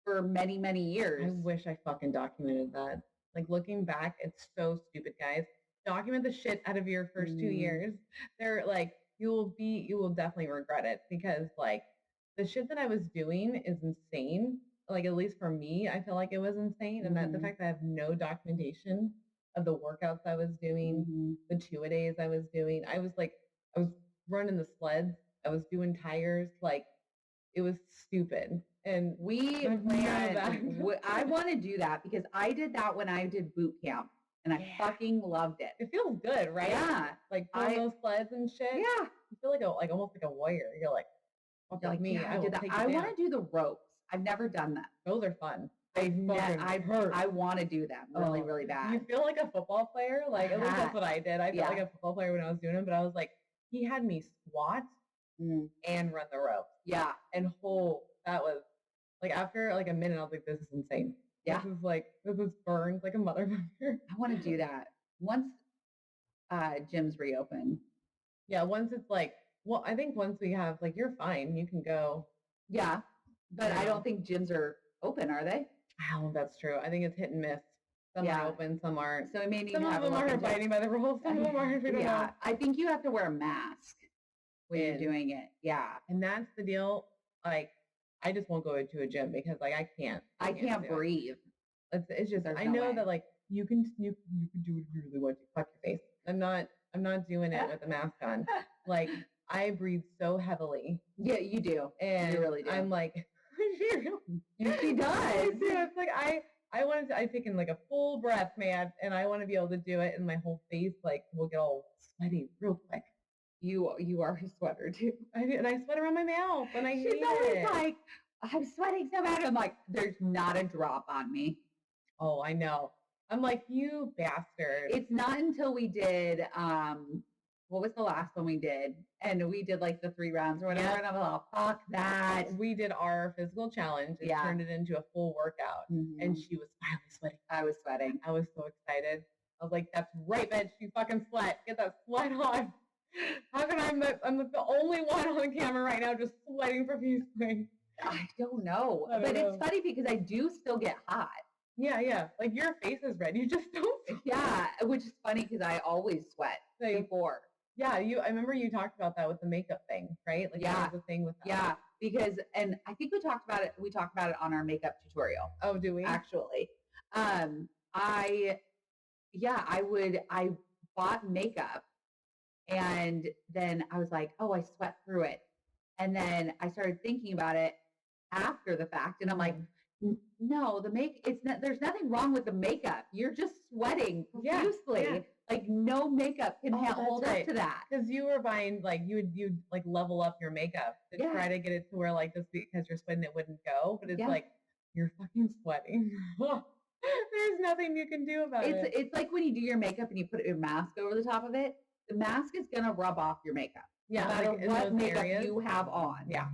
for many, many years. I wish I fucking documented that. Like looking back, it's so stupid, guys. Document the shit out of your first 2 years. They're like, you will definitely regret it because like the shit that I was doing is insane. Like at least for me, I feel like it was insane. And that the fact that I have no documentation of the workouts I was doing, the 2-a-days I was doing. I was running the sleds. I was doing tires. Like it was stupid. And I want to do that because I did that when I did boot camp and I fucking loved it. It feels good, right? Yeah. Like pulling those sleds and shit. Yeah. You feel like almost like a warrior. You're like, fuck like me. Yeah, I did that. I want to do the ropes. I've never done that. Those are fun. I want to do them really, really bad. You feel like a football player. Like at least that's what I did. I felt like a football player when I was doing them, but I was like, he had me squat and run the ropes. Yeah. And that was like after like a minute, I was like, this is insane. Yeah. This is burned like a motherfucker. I want to do that. Once gyms reopen. Yeah, once it's like, well, I think once we have like, you're fine. You can go. Yeah. But I don't think gyms are open, are they? Oh, that's true. I think it's hit and miss. Some are open, some aren't. So I may need some to have of them are biting by the rules. Some of them aren't. We don't know. I think you have to wear a mask when you're doing it. Yeah. And that's the deal. Like, I just won't go into a gym because like I can't breathe. It's just I know that like you can do it if you really want to. Fuck your face. I'm not doing it with a mask on. Like I breathe so heavily. Yeah, you do. And you really do. I'm like she does. Yeah, it's like I've taken like a full breath, man, and I want to be able to do it, and my whole face like will get all sweaty real quick. You are a sweater too. And I sweat around my mouth when I hate She's always like, I'm sweating so bad. I'm like, there's not a drop on me. Oh, I know. I'm like, you bastard. It's not until we did what was the last one we did? And we did like the 3 rounds or whatever. And I'm like, oh, fuck that. We did our physical challenge and turned it into a full workout. And she was finally sweating. I was sweating. I was so excited. I was like, that's right, bitch. You fucking sweat. Get that sweat on. How can I'm the only one on the camera right now just sweating profusely? I don't know. But it's funny because I do still get hot. Yeah. Like your face is red. You just don't. Yeah, which is funny because I always sweat before. Yeah, I remember you talked about that with the makeup thing, right? Like that was the thing with that. Yeah, because and I think we talked about it on our makeup tutorial. Oh, do we? Actually. I bought makeup and then I was like, oh, I sweat through it. And then I started thinking about it after the fact and I'm like, no, there's nothing wrong with the makeup. You're just sweating profusely. Yeah. Like no makeup can hold up to that. Because you were buying like you'd like level up your makeup to try to get it to where like just because you're sweating it wouldn't go. But it's like you're fucking sweating. There's nothing you can do about it. It's like when you do your makeup and you put your mask over the top of it. The mask is gonna rub off your makeup. Yeah, no matter what makeup you have on. Yeah.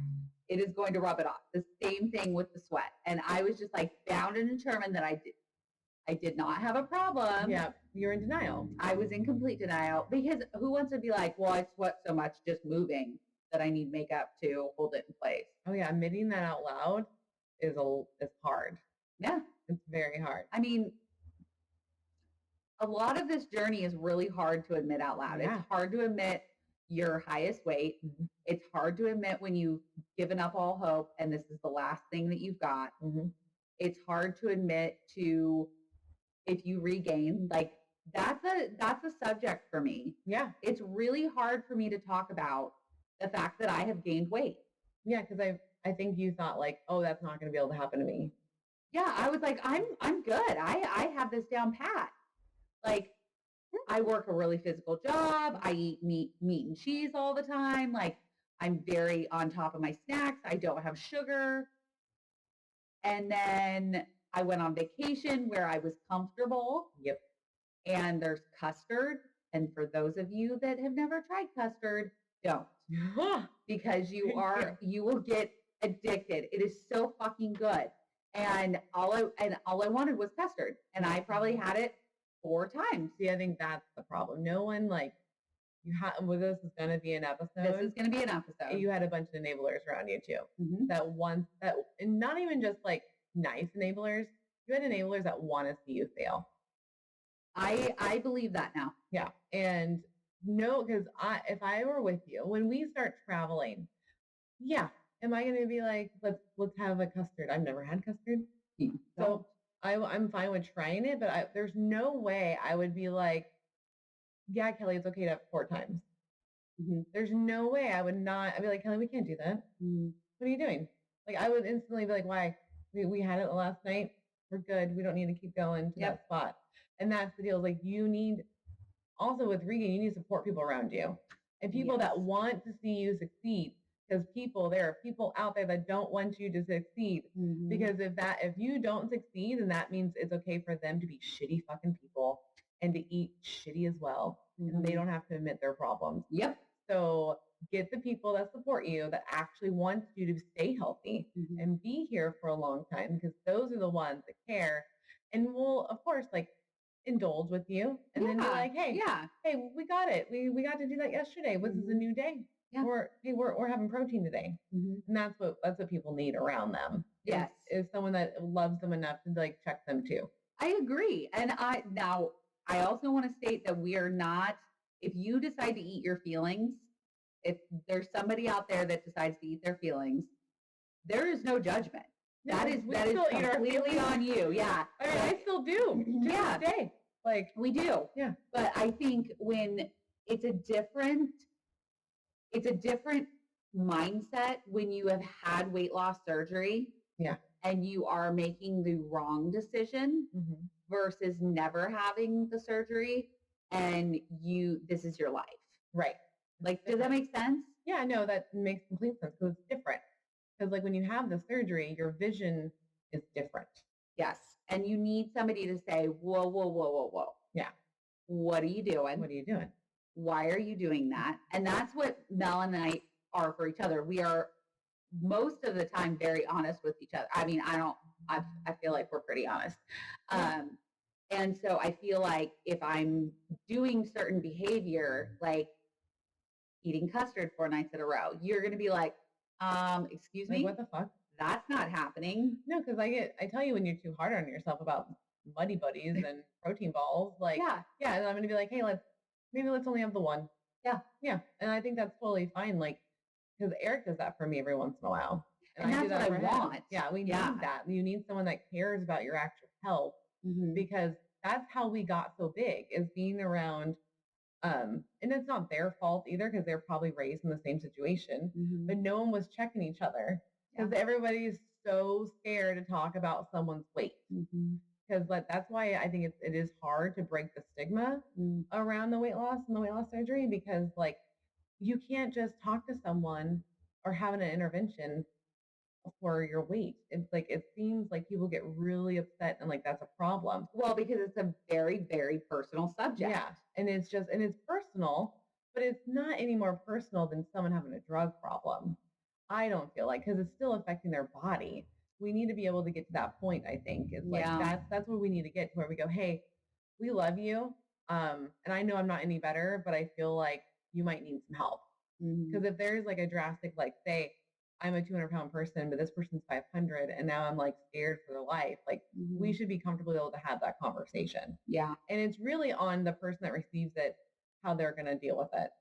It is going to rub it off. The same thing with the sweat. And I was just like bound and determined that I did not have a problem. Yeah, you're in denial. I was in complete denial because who wants to be like, well, I sweat so much just moving that I need makeup to hold it in place. Oh yeah, admitting that out loud is hard. Yeah. It's very hard. I mean, a lot of this journey is really hard to admit out loud. Yeah. It's hard to admit your highest weight. It's hard to admit when you've given up all hope and this is the last thing that you've got. It's hard to admit to if you regain, like that's a subject for me. Yeah. It's really hard for me to talk about the fact that I have gained weight. Yeah, because I think you thought like, oh, that's not going to be able to happen to me. Yeah, I was like, I'm good. I have this down pat. Like, I work a really physical job. I eat meat and cheese all the time. Like, I'm very on top of my snacks. I don't have sugar. And then I went on vacation where I was comfortable. Yep. And there's custard. And for those of you that have never tried custard, don't. Because you will get addicted. It is so fucking good. And all I wanted was custard. And I probably had it 4 times. See, I think that's the problem. No one like you have. Well, this is going to be an episode. This is going to be an episode. You had a bunch of enablers around you too. Mm-hmm. And not even just like nice enablers. You had enablers that want to see you fail. I believe that now. Yeah, and no, because if I were with you when we start traveling, yeah, am I going to be like let's have a custard? I've never had custard, so I'm fine with trying it, but there's no way I would be like, yeah, Kelly, it's okay to have 4 times. Mm-hmm. There's no way I would not. I'd be like, Kelly, we can't do that. Mm-hmm. What are you doing? Like, I would instantly be like, why? We had it last night. We're good. We don't need to keep going to that spot. And that's the deal. Like, you need, also with regain, you need to support people around you and people that want to see you succeed. Because there are people out there that don't want you to succeed. Mm-hmm. Because if you don't succeed, then that means it's okay for them to be shitty fucking people and to eat shitty as well. Mm-hmm. And they don't have to admit their problems. Yep. So get the people that support you, that actually want you to stay healthy and be here for a long time, because those are the ones that care and will, of course, like indulge with you and then be like, hey, we got it. We got to do that yesterday. This is a new day. Yeah. Or hey, we're having protein today. Mm-hmm. And that's what people need around them. Yes. Is someone that loves them enough to like check them too. I agree. And I also want to state that we are not, if you decide to eat your feelings, if there's somebody out there that decides to eat their feelings, there is no judgment. That is completely on you. Yeah. I mean, I still do. To this day. Like we do. Yeah. But I think when it's a different mindset when you have had weight loss surgery. Yeah. And you are making the wrong decision versus never having the surgery and this is your life. Right. Like, does that make sense? Yeah, no, that makes complete sense because it's different. Because like when you have the surgery, your vision is different. Yes. And you need somebody to say, whoa, whoa, whoa, whoa, whoa. Yeah. What are you doing? What are you doing? Why are you doing that? And that's what Mel and I are for each other. We are most of the time very honest with each other. I mean, I feel like we're pretty honest. And so I feel like if I'm doing certain behavior, like eating custard 4 nights in a row, you're going to be like, excuse me? What the fuck? That's not happening. No, because I tell you when you're too hard on yourself about Muddy Buddies and protein balls, like, yeah. And I'm going to be like, hey, let's only have the one. Yeah. Yeah. And I think that's totally fine. Like, because Eric does that for me every once in a while. And that's what I want. Yeah, we need that. You need someone that cares about your actual health because that's how we got so big, is being around. And it's not their fault either because they're probably raised in the same situation, but no one was checking each other because everybody's so scared to talk about someone's weight. Because that's why I think it is hard to break the stigma around the weight loss and the weight loss surgery, because like you can't just talk to someone or have an intervention for your weight. It's like, it seems like people get really upset and like, that's a problem. Well, because it's a very, very personal subject. Yeah. And it's personal, but it's not any more personal than someone having a drug problem. I don't feel like, because it's still affecting their body. We need to be able to get to that point. I think it's like, that's where we need to get to, where we go, hey, we love you. And I know I'm not any better, but I feel like you might need some help. Because if there's like a drastic, like say I'm a 200-pound person, but this person's 500 and now I'm like scared for their life. Like we should be comfortable able to have that conversation. Yeah. And it's really on the person that receives it, how they're going to deal with it.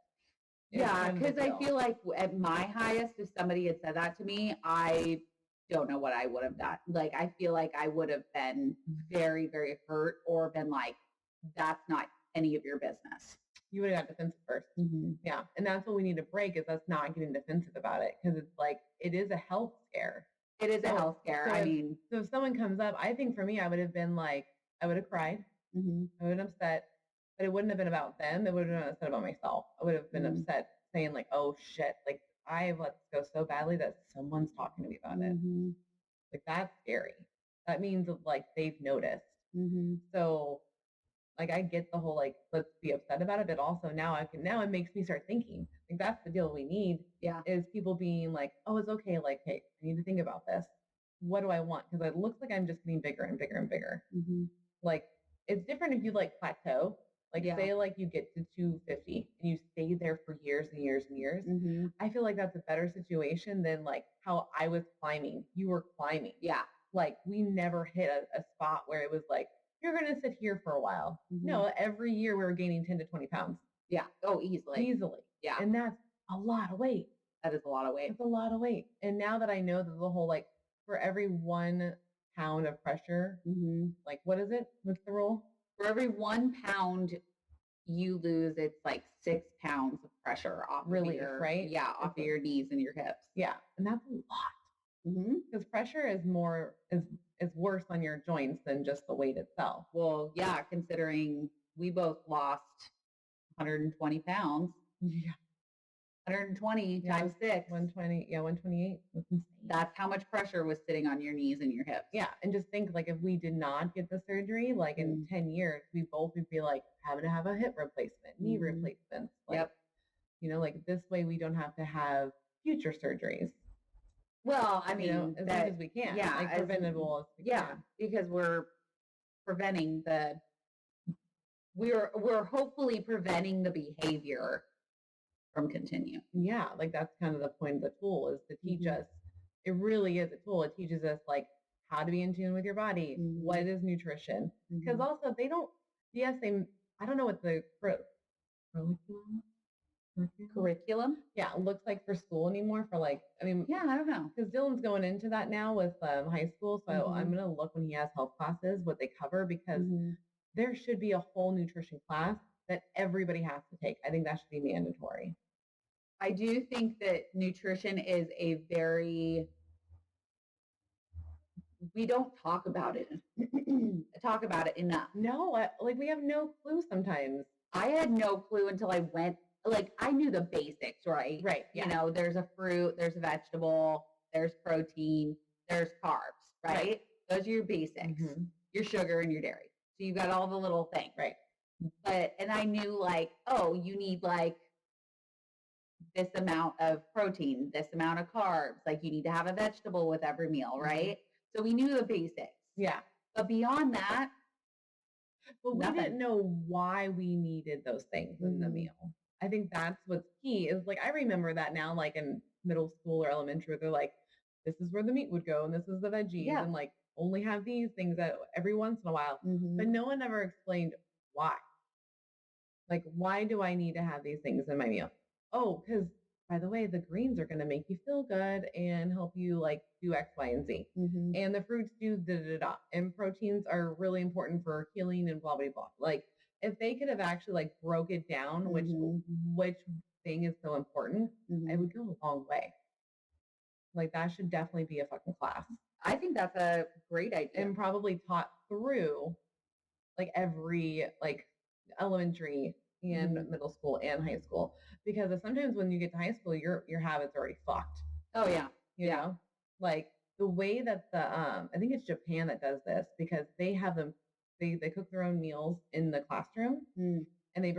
Yeah. Because I feel like at my highest, if somebody had said that to me, I don't know what I would have done. Like, I feel like I would have been very, very hurt or been like, that's not any of your business. You would have got defensive first. Yeah. And that's what we need to break is us not getting defensive about it. Cause it's like, it is a health scare. It is a health scare. So if someone comes up, I think for me, I would have been like, I would have cried. I would have been upset, but it wouldn't have been about them. It would have been upset about myself. I would have been upset saying like, oh shit, like I have let this go so badly that someone's talking to me about it. Like that's scary. That means like they've noticed. So like I get the whole like let's be upset about it, but also now it makes me start thinking. Like that's the deal we need. Yeah. Is people being like, oh, it's okay, like, hey, I need to think about this. What do I want? Because it looks like I'm just getting bigger and bigger and bigger. Like it's different if you like plateau. Like say like you get to 250 and you stay there for years and years and years. I feel like that's a better situation than like how I was climbing. You were climbing. Yeah. Like we never hit a spot where it was like, you're going to sit here for a while. No, every year we were gaining 10 to 20 pounds. Yeah. Oh, easily. Yeah. And that's a lot of weight. That is a lot of weight. It's a lot of weight. And now that I know that the whole, like for every 1 pound of pressure, like what is it? What's the rule? For every 1 pound you lose, it's like 6 pounds of pressure off of your, right? Yeah. Off of your knees and your hips. Yeah. And that's a lot. Because pressure is worse on your joints than just the weight itself. Well, yeah, considering we both lost 120 pounds. Yeah. 120 times 6. 120. Yeah, 128. That's insane. That's how much pressure was sitting on your knees and your hips. Yeah. And just think like if we did not get the surgery, like in 10 years, we both would be like having to have a hip replacement, knee replacements. Like, you know, like this way we don't have to have future surgeries. Well, I mean, you know, as much as we can. Yeah. Like preventable as we can. Because we're preventing we're hopefully preventing the behavior from continuing. Yeah. Like that's kind of the point of the tool is to teach us. It really is a tool. It teaches us like how to be in tune with your body. What is nutrition? Because also I don't know what the curriculum. Yeah, it looks like for school anymore for like, I don't know. Because Dylan's going into that now with high school. So I'm going to look when he has health classes, what they cover, because there should be a whole nutrition class that everybody has to take. I think that should be mandatory. I do think that nutrition is we don't talk about it enough. No, like we have no clue sometimes. I had no clue until I went. Like I knew the basics, right? Right. Yeah. You know, there's a fruit, there's a vegetable, there's protein, there's carbs, right? Those are your basics, your sugar and your dairy. So you got all the little things. Right. And I knew like, oh, you need like this amount of protein, this amount of carbs, like you need to have a vegetable with every meal, right? So we knew the basics. Yeah. But beyond that, but we didn't know why we needed those things in the meal. I think that's what's key is like, I remember that now, like in middle school or elementary, they're like, this is where the meat would go and this is the veggies and like only have these things every once in a while. But no one ever explained why. Like, why do I need to have these things in my meal? Oh, because by the way, the greens are going to make you feel good and help you like do X, Y, and Z. And the fruits do da-da-da-da. And proteins are really important for healing and blah, blah, blah. Like if they could have actually like broke it down, which thing is so important, it would go a long way. Like that should definitely be a fucking class. I think that's a great idea. And probably taught through like every like elementary and middle school and high school. Because sometimes when you get to high school, your habits are already fucked. Oh yeah. You know? Like the way that I think it's Japan that does this because they have them they cook their own meals in the classroom and they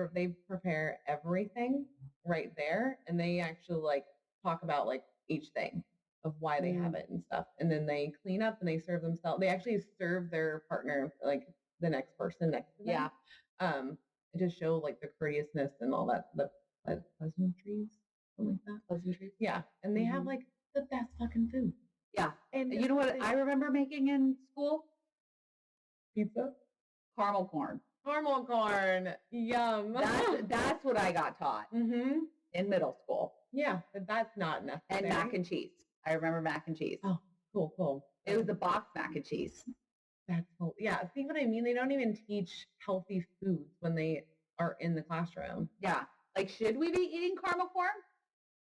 prepare everything right there and they actually like talk about like each thing of why they have it and stuff. And then they clean up and they serve themselves. They actually serve their partner, like the next person next to them. Yeah. To show like the courteousness and all that, the pleasantries, something like that. Pleasantries. Yeah. And they have like the best fucking food. Yeah. And you know what I remember making in school? Pizza? Caramel corn. Caramel corn. Yum. That's what I got taught in middle school. Yeah. But that's not necessary. And mac and cheese. I remember mac and cheese. Oh, Cool. It was the box mac and cheese. That's cool. Yeah. See what I mean? They don't even teach healthy foods when they are in the classroom. Yeah. Like, should we be eating caramel corn?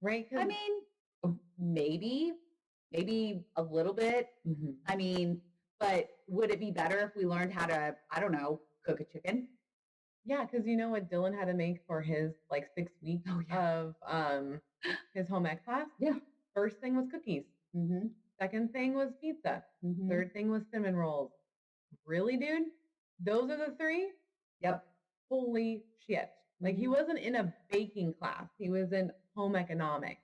Right? I mean, maybe a little bit. Mm-hmm. I mean, but would it be better if we learned how to, I don't know, cook a chicken? Yeah, because you know what Dylan had to make for his like 6 weeks of his home ec class? Yeah. First thing was cookies. Mm-hmm. Second thing was pizza. Mm-hmm. Third thing was cinnamon rolls. Really, dude? Those are the three? Yep. Holy shit. Like he wasn't in a baking class. He was in home economics.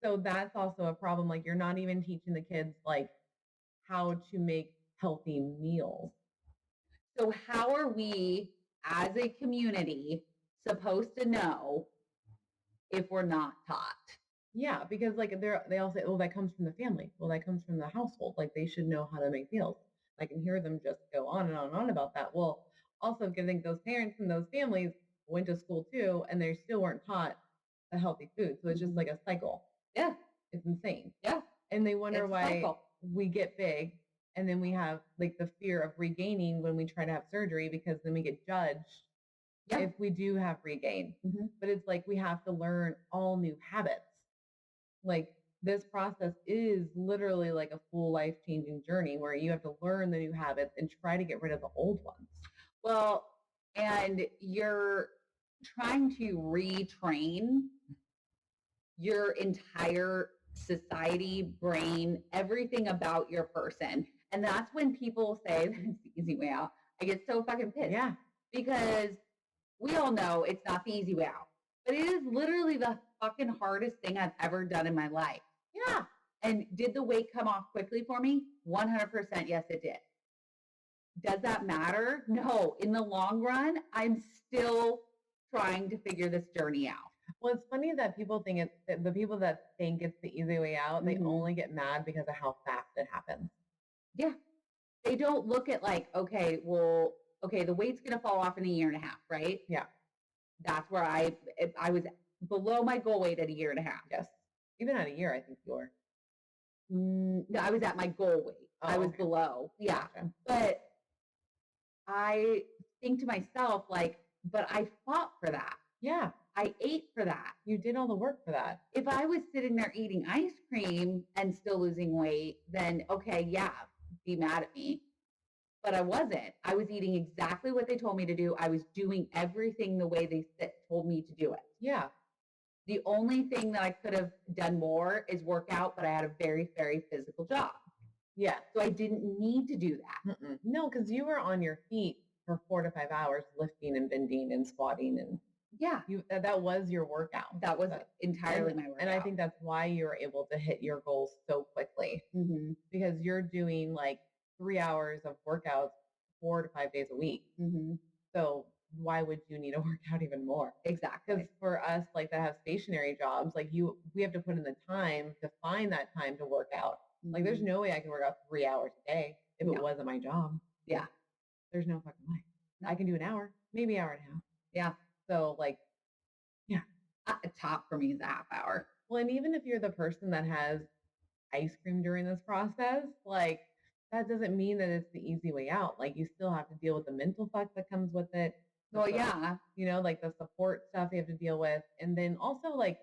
So that's also a problem. Like you're not even teaching the kids like how to make healthy meals. So how are we as a community supposed to know if we're not taught? Yeah, because like they all say, "Oh, that comes from the family." Well, that comes from the household. Like they should know how to make meals. I can hear them just go on and on and on about that. Well, also, giving those parents and those families went to school too, and they still weren't taught a healthy food. So it's just like a cycle. Yeah, it's insane. Yeah, and they wonder why we get big, and then we have like the fear of regaining when we try to have surgery because then we get judged. Yeah. If we do have regain. Mm-hmm. But it's like we have to learn all new habits. Like this process is literally like a full life-changing journey where you have to learn the new habits and try to get rid of the old ones. Well, and you're trying to retrain your entire society, brain, everything about your person. And that's when people say it's the easy way out. I get so fucking pissed. Yeah. Because we all know it's not the easy way out. But it is literally the fucking hardest thing I've ever done in my life. Yeah. And did the weight come off quickly for me? 100% yes, it did. Does that matter? No. In the long run, I'm still trying to figure this journey out. Well, it's funny that people think the people that think it's the easy way out, they only get mad because of how fast it happens. Yeah. They don't look at like, okay, the weight's going to fall off in a year and a half, right? Yeah. That's where I was below my goal weight at a year and a half. Yes. Even at a year, I think you were. No, I was at my goal weight. I was below. Yeah. Gotcha. But I think to myself, like, but I fought for that. Yeah. I ate for that. You did all the work for that. If I was sitting there eating ice cream and still losing weight, then okay, yeah, be mad at me. But I wasn't. I was eating exactly what they told me to do. I was doing everything the way they told me to do it. Yeah. The only thing that I could have done more is work out, but I had a very, very physical job. Yeah. So I didn't need to do that. Mm-mm. No, because you were on your feet for 4 to 5 hours lifting and bending and squatting. And yeah, that was your workout. That was entirely my workout. And I think that's why you were able to hit your goals so quickly. Mm-hmm. Because you're doing like 3 hours of workouts 4 to 5 days a week. Mm-hmm. So why would you need to work out even more? Exactly. Because for us, like that have stationary jobs, like we have to put in the time to find that time to work out. Mm-hmm. Like there's no way I can work out 3 hours a day if it wasn't my job. Yeah. There's no fucking way. No. I can do an hour, maybe an hour and a half. Yeah. So like, yeah. A top for me is a half hour. Well, and even if you're the person that has ice cream during this process, like that doesn't mean that it's the easy way out. Like you still have to deal with the mental fuck that comes with it. Well, yeah. You know, like the support stuff you have to deal with. And then also like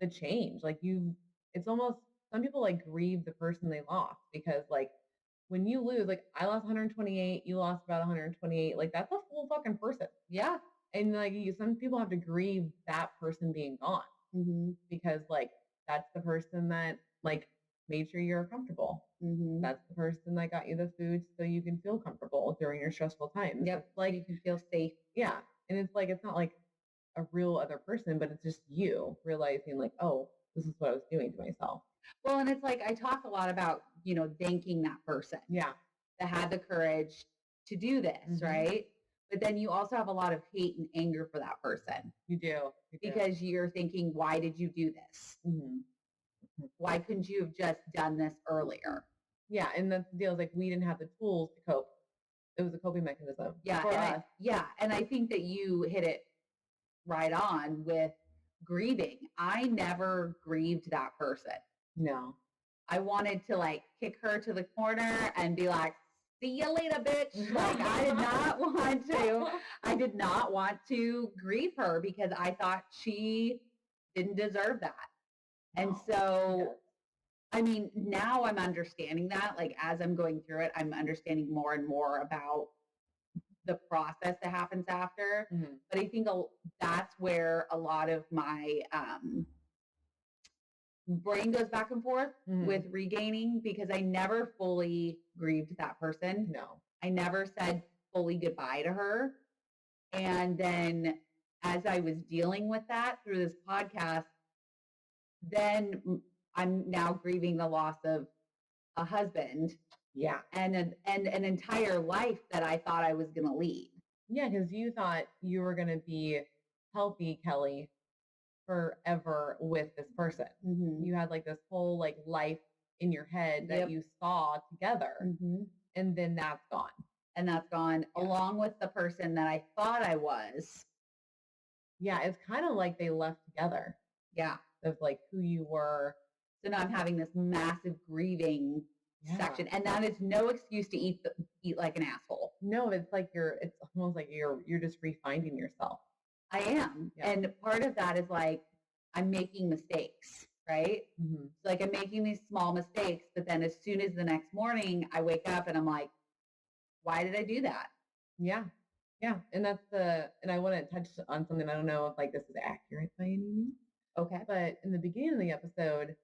the change, like it's almost, some people like grieve the person they lost because like when you lose, like I lost 128, you lost about 128, like that's a full fucking person. Yeah. And like some people have to grieve that person being gone because like that's the person that like made sure you're comfortable. That's the person that got you the food so you can feel comfortable during your stressful times. Yep. It's like you can feel safe. Yeah. And it's like, it's not like a real other person, but it's just you realizing like, oh, this is what I was doing to myself. Well, and it's like, I talk a lot about, thanking that person. Yeah. That had the courage to do this, right? But then you also have a lot of hate and anger for that person. You do. Because you're thinking, why did you do this? Why couldn't you have just done this earlier? Yeah. And that's the deal is like, we didn't have the tools to cope. It was a coping mechanism for us. And I think that you hit it right on with grieving. I never grieved that person. No. I wanted to like kick her to the corner and be like, see you later, bitch. Like I did not want to grieve her because I thought she didn't deserve that. And so, I mean, now I'm understanding that, like as I'm going through it, I'm understanding more and more about the process that happens after. Mm-hmm. But I think that's where a lot of my brain goes back and forth with regaining, because I never fully grieved that person. No. I never said fully goodbye to her. And then as I was dealing with that through this podcast, then I'm now grieving the loss of a husband. Yeah. And an entire life that I thought I was going to lead. Yeah, because you thought you were going to be healthy, Kelly, forever with this person. Mm-hmm. You had like this whole like life in your head that you saw together. Mm-hmm. And then that's gone. And that's gone along with the person that I thought I was. Yeah, it's kind of like they left together. Yeah. Of like who you were. So now I'm having this massive grieving section. And that is no excuse to eat like an asshole. No, it's like it's almost like you're just refinding yourself. I am. Yeah. And part of that is like, I'm making mistakes, right? Mm-hmm. So like I'm making these small mistakes, but then as soon as the next morning I wake up and I'm like, why did I do that? Yeah. Yeah. And and I want to touch on something. I don't know if like this is accurate by any means. Okay. But in the beginning of the episode,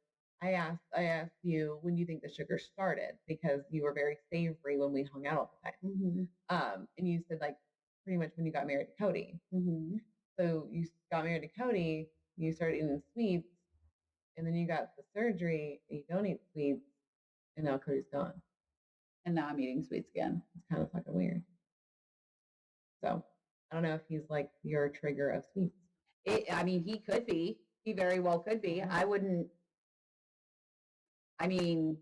I asked you when you think the sugar started, because you were very savory when we hung out all the time. Mm-hmm. And you said like pretty much when you got married to Cody. Mm-hmm. So you got married to Cody, you started eating sweets, and then you got the surgery and you don't eat sweets, and now Cody's gone. And now I'm eating sweets again. It's kind of fucking weird. So I don't know if he's like your trigger of sweets. I mean, he could be. He very well could be. I wouldn't. I mean,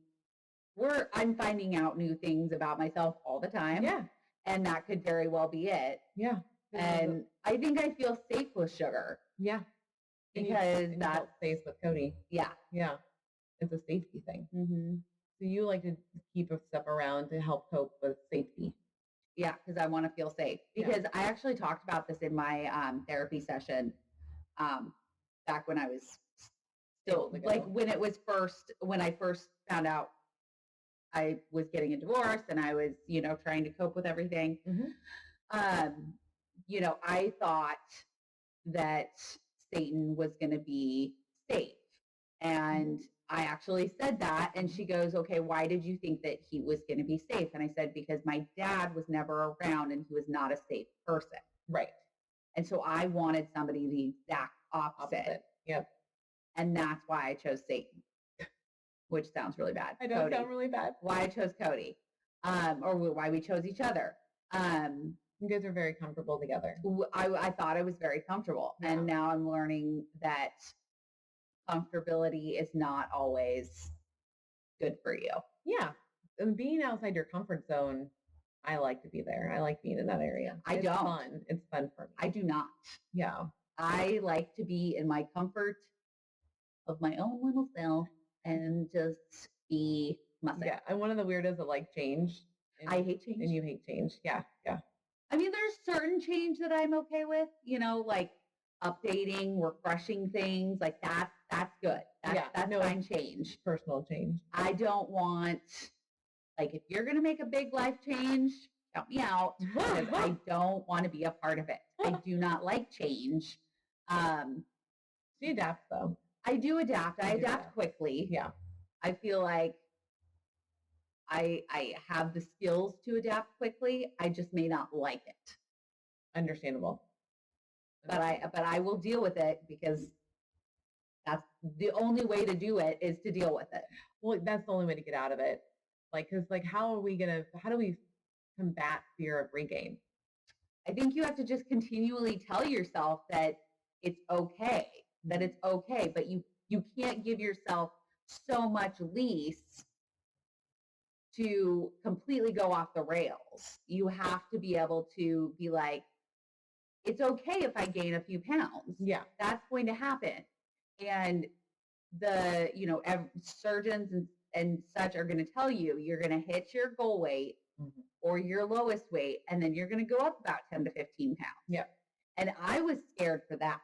I'm finding out new things about myself all the time. Yeah. And that could very well be it. Yeah. And I think I feel safe with sugar. Yeah. Because that's safe with Cody. Yeah. Yeah. It's a safety thing. Mm-hmm. So you like to keep a step around to help cope with safety. Yeah, because I want to feel safe. Because I actually talked about this in my therapy session back when I was still, like when I first found out I was getting a divorce and I was, trying to cope with everything. Mm-hmm. I thought that Satan was going to be safe. And I actually said that. And she goes, okay, why did you think that he was going to be safe? And I said, because my dad was never around and he was not a safe person. Right. And so I wanted somebody the exact opposite. Yep. And that's why I chose Satan, which sounds really bad. I know, sound really bad. Why I chose Cody, or why we chose each other. You guys are very comfortable together. I thought I was very comfortable. Yeah. And now I'm learning that comfortability is not always good for you. Yeah. And being outside your comfort zone, I like to be there. I like being in that area. It's fun. It's fun for me. I do not. Yeah. I like to be in my comfort of my own little self and just be myself. Yeah. I'm one of the weirdos that like change. I hate change. And you hate change. Yeah. Yeah. I mean, there's certain change that I'm okay with, like updating, refreshing things like that. That's good. That's fine change. Personal change. I don't want, like, if you're going to make a big life change, help me out. I don't want to be a part of it. I do not like change. She adapts though. I do adapt. I adapt quickly. Yeah. I feel like I have the skills to adapt quickly. I just may not like it. Understandable. But I will deal with it, because that's the only way to do it, is to deal with it. Well, that's the only way to get out of it. Like, cause like, how do we combat fear of regain? I think you have to just continually tell yourself that it's okay, but you can't give yourself so much leash to completely go off the rails. You have to be able to be like, it's okay if I gain a few pounds. Yeah. That's going to happen. And the, surgeons and such are going to tell you you're going to hit your goal weight or your lowest weight, and then you're going to go up about 10 to 15 pounds. Yeah. And I was scared for that.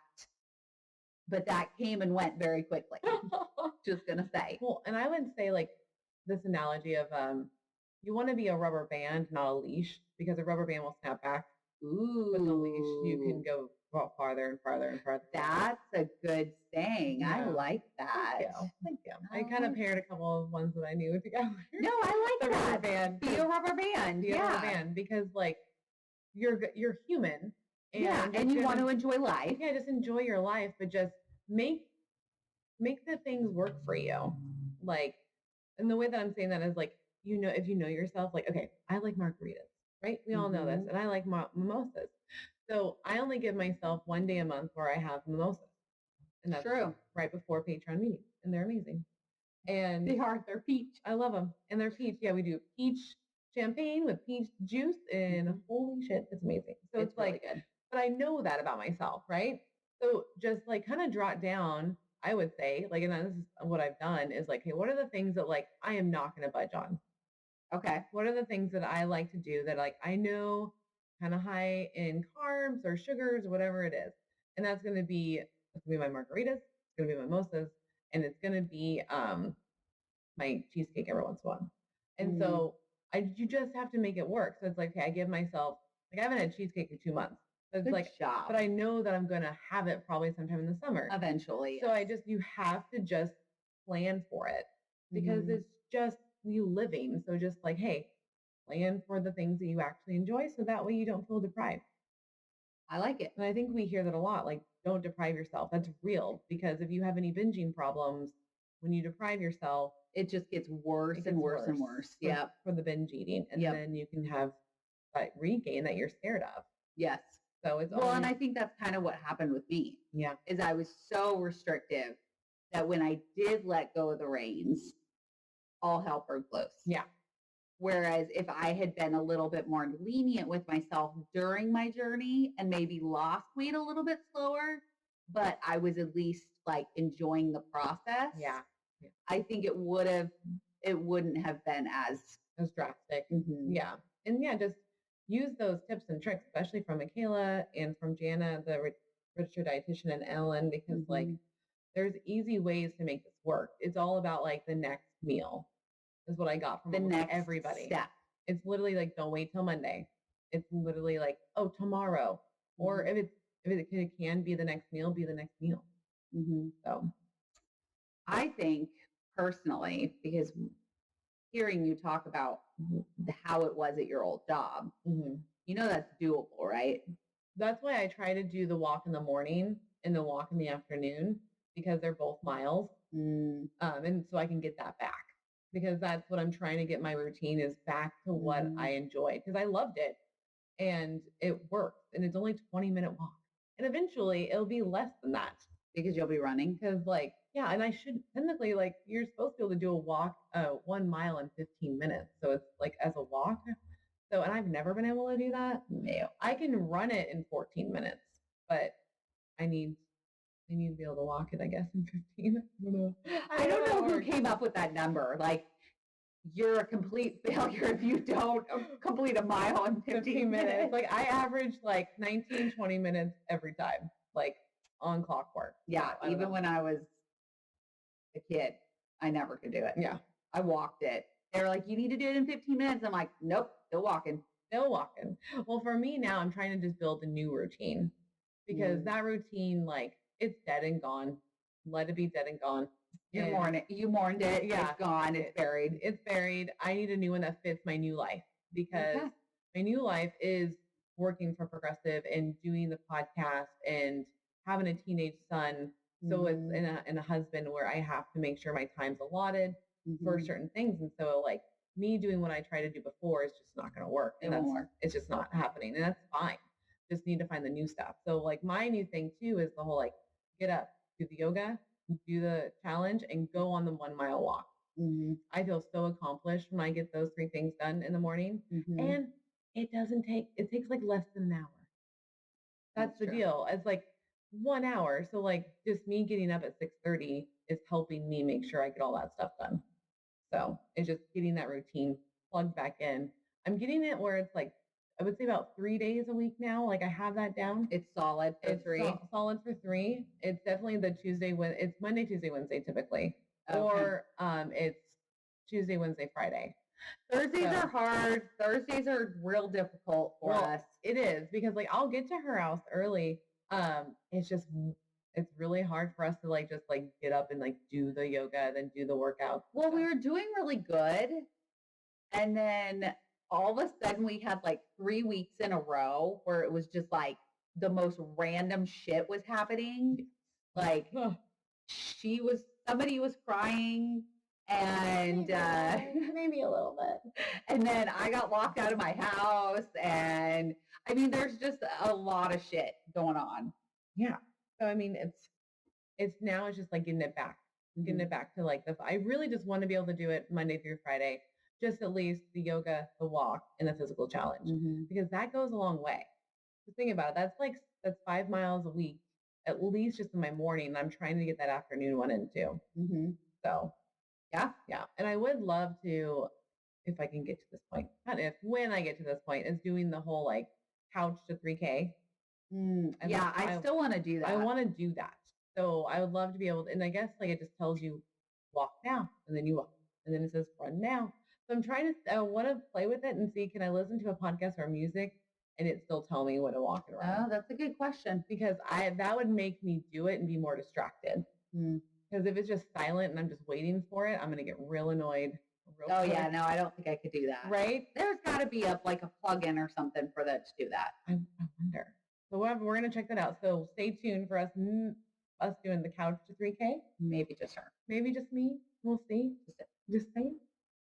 But that came and went very quickly. Just going to say. Well, and I would say like this analogy of you want to be a rubber band, not a leash, because a rubber band will snap back. Ooh. With the leash, you can go farther and farther and farther. That's a good saying. Yeah. I like that. Thank you. I kind of paired a couple of ones that I knew together. No, I like the that. Rubber band. Be a rubber band. Be a rubber band, because like you're human. And you want to enjoy life. Yeah, just enjoy your life, but just make the things work for you. Like, and the way that I'm saying that is like, if you know yourself, like, okay, I like margaritas, right? We all know this. And I like mimosas. So I only give myself one day a month where I have mimosas. And that's true. Right before Patreon meetings. And they're amazing. And they're peach. I love them. And they're peach. Yeah, we do peach champagne with peach juice, and holy shit, it's amazing. So it's like, really good. But I know that about myself, right? So just like kind of jot down, I would say, like, and this is what I've done is like, hey, what are the things that like I am not going to budge on? Okay. What are the things that I like to do that like I know kind of high in carbs or sugars or whatever it is? And that's going to be my margaritas, it's going to be my mimosas, and it's going to be my cheesecake every once in a while. And so you just have to make it work. So it's like, okay, I give myself, like, I haven't had cheesecake for 2 months. So it's like, but I know that I'm going to have it probably sometime in the summer. Eventually. So you have to just plan for it, because it's just you living. So just like, hey, plan for the things that you actually enjoy, so that way you don't feel deprived. I like it. And I think we hear that a lot, like, don't deprive yourself. That's real, because if you have any binging problems, when you deprive yourself, it just gets worse and worse and worse. Yeah. For the binge eating. And then you can have that regain that you're scared of. Yes. So it's and I think that's kind of what happened with me. Yeah. Is I was so restrictive that when I did let go of the reins, all hell broke loose. Yeah. Whereas if I had been a little bit more lenient with myself during my journey and maybe lost weight a little bit slower, but I was at least like enjoying the process. Yeah. I think it wouldn't have been as drastic. Yeah. And yeah, just use those tips and tricks, especially from Michaela and from Jana, the registered dietitian, and Ellen, because like there's easy ways to make this work. It's all about like the next meal is what I got from everybody. Step. It's literally like, don't wait till Monday. It's literally like, oh, tomorrow. Or if it can be the next meal, be the next meal. So I think personally, because hearing you talk about how it was at your old job, that's doable, right? That's why I try to do the walk in the morning and the walk in the afternoon, because they're both miles. And so I can get that back, because that's what I'm trying to get my routine is back to what I enjoyed, because I loved it and it worked, and it's only 20-minute walk. And eventually it'll be less than that, because you'll be running. Because like, yeah. And I should technically, like, you're supposed to be able to do a walk, 1 mile in 15 minutes. So it's like as a walk. So, and I've never been able to do that. No. I can run it in 14 minutes, but I need to be able to walk it, I guess, in 15. I don't know who came up with that number. Like, you're a complete failure if you don't complete a mile in 15 minutes. Like, I average like 19, 20 minutes every time, like on clockwork. Yeah. Even when I was a kid, I never could do it. Yeah. I walked it. They were like, you need to do it in 15 minutes. I'm like, nope, still walking. Well, for me now, I'm trying to just build a new routine, because that routine, like, it's dead and gone. Let it be dead and gone. You mourned it. Yeah. It's gone. It's buried. I need a new one that fits my new life, because my new life is working for Progressive and doing the podcast and having a teenage son. So it's in a husband where I have to make sure my time's allotted for certain things. And so like me doing what I tried to do before is just not going to work. And it's just not happening. And that's fine. Just need to find the new stuff. So like my new thing too is the whole, like, get up, do the yoga, do the challenge, and go on the 1 mile walk. I feel so accomplished when I get those 3 things done in the morning. And it takes like less than an hour. That's the deal. It's like 1 hour. So like just me getting up at 6:30 is helping me make sure I get all that stuff done. So it's just getting that routine plugged back in. I'm getting it where it's like, I would say about 3 days a week now. Like I have that down. It's solid for It's 3. solid for 3. It's definitely the Tuesday when it's Monday, Tuesday, Wednesday typically, Okay. or it's Tuesday, Wednesday, Friday. Thursdays are hard. Thursdays are real difficult for us. It is because like I'll get to her house early. It's really hard for us to like just like get up and like do the yoga, then do the workouts. Well, we were doing really good. And then all of a sudden we had like 3 weeks in a row where it was just like the most random shit was happening. Like somebody was crying and maybe a little bit. And then I got locked out of my house. And I mean, there's just a lot of shit going on. Yeah. So, I mean, it's now it's just like getting it back to like I really just want to be able to do it Monday through Friday, just at least the yoga, the walk, and the physical challenge, because that goes a long way. Just think about it. That's 5 miles a week, at least just in my morning. And I'm trying to get that afternoon one in too. So yeah. And I would love to, if I can get to this point, not if, when I get to this point, is doing the whole like couch to 3K. Yeah, I still want to do that. I want to do that. So I would love to be able to, and I guess like it just tells you walk now, and then you walk, and then it says run now. So I'm trying to, I want to play with it and see, can I listen to a podcast or music and it still tell me when to walk and run? Oh, that's a good question. Because that would make me do it and be more distracted. Because if it's just silent and I'm just waiting for it, I'm going to get real annoyed. Yeah, no, I don't think I could do that. Right? There's got to be a plug-in or something for that to do that. I wonder. So we're going to check that out. So stay tuned for us doing the couch to 3K. Maybe just her. Maybe just me. We'll see. Just saying.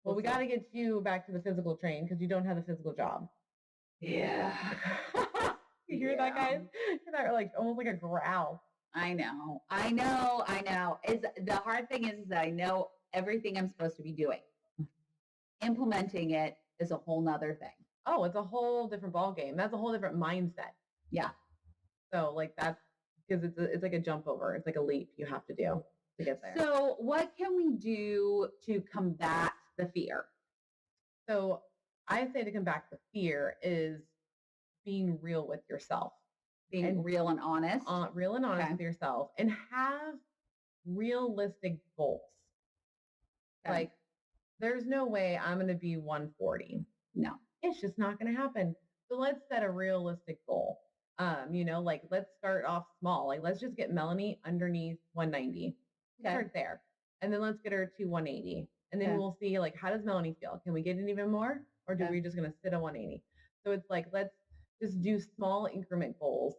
Well, we got to get you back to the physical train because you don't have a physical job. Yeah. You hear that, guys? That like almost like a growl. I know. Is the hard thing is that I know everything I'm supposed to be doing. Implementing it is a whole nother thing. Oh, it's a whole different ball game. That's a whole different mindset. Yeah. So like that's because it's like a jump over. It's like a leap you have to do to get there. So what can we do to combat the fear? So I say to combat the fear is being real with yourself. Being real and honest. Real and honest with yourself, and have realistic goals. Okay. Like there's no way I'm going to be 140. No. It's just not going to happen. So let's set a realistic goal. Like let's start off small. Like let's just get Melanie underneath 190. Start there. And then let's get her to 180. And then we'll see like, how does Melanie feel? Can we get it even more? Or do we just going to sit at 180? So it's like, let's just do small increment goals.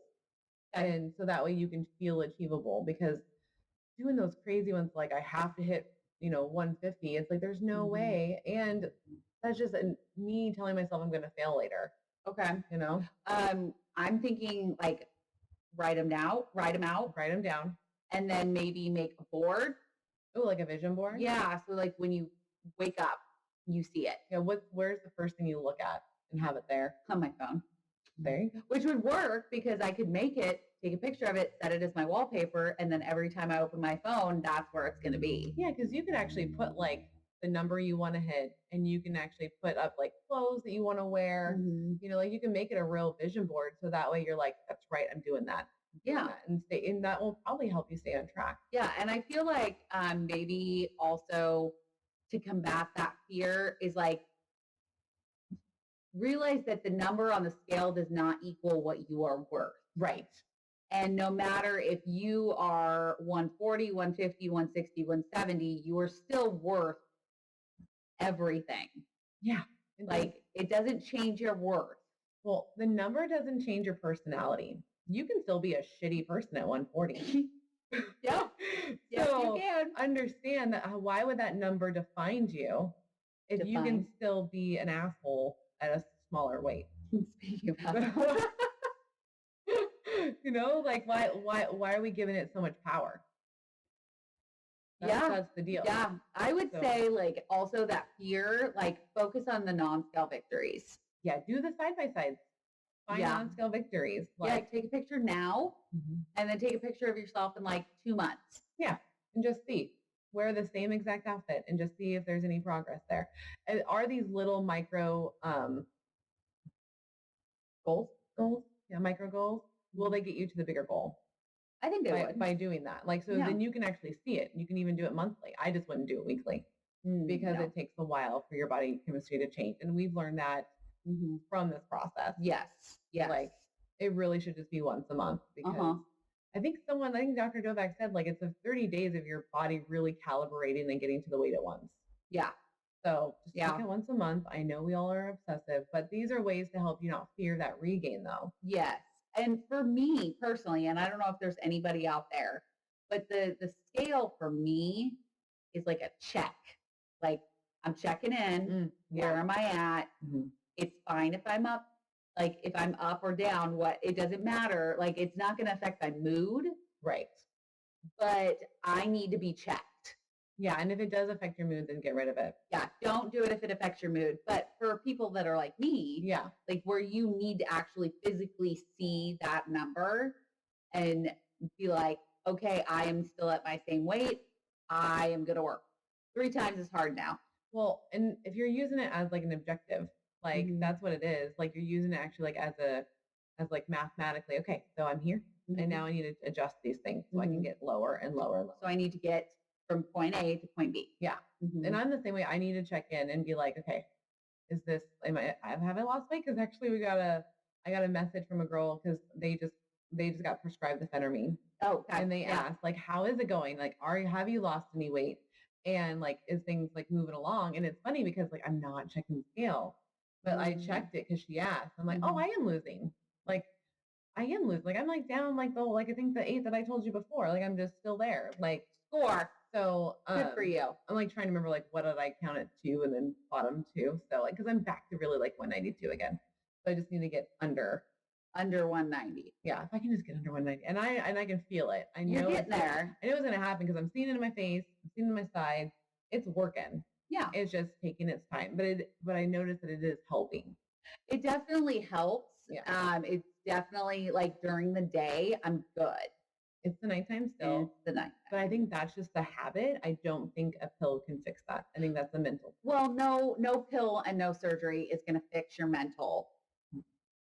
And so that way you can feel achievable, because doing those crazy ones, like I have to hit, 150. It's like, there's no way. And that's just me telling myself I'm going to fail later. Okay. I'm thinking like write them out. Write them down. And then maybe make a board. Oh, like a vision board? Yeah. So like when you wake up, you see it. Yeah. Where's the first thing you look at and have it there? On my phone. There you go. Which would work because I could make it, take a picture of it, set it as my wallpaper, and then every time I open my phone, that's where it's going to be. Yeah, because you can actually put like the number you want to hit, and you can actually put up like clothes that you want to wear. Like you can make it a real vision board, so that way you're like, that's right, I'm doing that. And that will probably help you stay on track. Yeah, and I feel like maybe also to combat that fear is like realize that the number on the scale does not equal what you are worth. Right. And no matter if you are 140, 150, 160, 170, you are still worth everything. Yeah. Like it doesn't change your worth. Well, the number doesn't change your personality. You can still be a shitty person at 140. Yeah. Yes, so you can. Understand that why would that number define you if you can still be an asshole at a smaller weight? Speaking of asshole. Like why are we giving it so much power? That's the deal. Yeah. I would say like also that fear, like focus on the non-scale victories. Yeah. Do the side-by-sides. Find non-scale victories. Take a picture now and then take a picture of yourself in like 2 months. Yeah. And just see. wear the same exact outfit and just see if there's any progress there. And are these little micro goals? Yeah, micro goals. Will they get you to the bigger goal? I think they would. By doing that. Like, so then you can actually see it. You can even do it monthly. I just wouldn't do it weekly because it takes a while for your body chemistry to change. And we've learned that from this process. Yes. Like, it really should just be once a month because I think Dr. Dovak said, like, it's 30 days of your body really calibrating and getting to the weight at once. Yeah. So just take it once a month. I know we all are obsessive, but these are ways to help you not fear that regain though. Yes. And for me personally, and I don't know if there's anybody out there, but the scale for me is like a check. Like I'm checking in. Where am I at? It's fine if I'm up. Like if I'm up or down, it doesn't matter. Like it's not going to affect my mood. Right. But I need to be checked. Yeah. And if it does affect your mood, then get rid of it. Yeah. Don't do it if it affects your mood. But for people that are like me, like where you need to actually physically see that number and be like, okay, I am still at my same weight. I am going to work 3 times as hard now. Well, and if you're using it as like an objective, like that's what it is. Like you're using it actually like as like mathematically, okay, so I'm here and now I need to adjust these things so I can get lower and lower and lower. So I need to get from point A to point B. Yeah. And I'm the same way. I need to check in and be like, okay, have I lost weight? Cause actually I got a message from a girl cause they just got prescribed the phentermine. Oh, okay. And they asked like, how is it going? Like, have you lost any weight? And like, is things like moving along? And it's funny because like, I'm not checking the scale, but I checked it because she asked. I'm like, oh, I am losing. Like, I am losing. Like, I'm like down like I think the 8 that I told you before. Like, I'm just still there. Like, score. So good for you. I'm like trying to remember like what did I count at 2 and then bottom 2. So like, because I'm back to really like 192 again. So I just need to get under 190. Yeah, if I can just get under 190, and I can feel it. I know you're getting there. I know it's gonna happen because I'm seeing it in my face, I'm seeing it in my side. It's working. Yeah, it's just taking its time, but I notice that it is helping. It definitely helps. Yeah. It's definitely like during the day, I'm good. It's the nighttime still. It's the nighttime. But I think that's just a habit. I don't think a pill can fix that. I think that's a mental. Well, no pill and no surgery is going to fix your mental.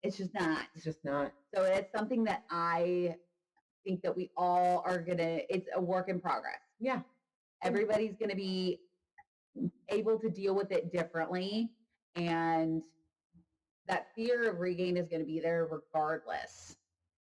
It's just not. It's just not. So it's something that I think that we all are it's a work in progress. Yeah. Everybody's going to be able to deal with it differently. And that fear of regain is going to be there regardless.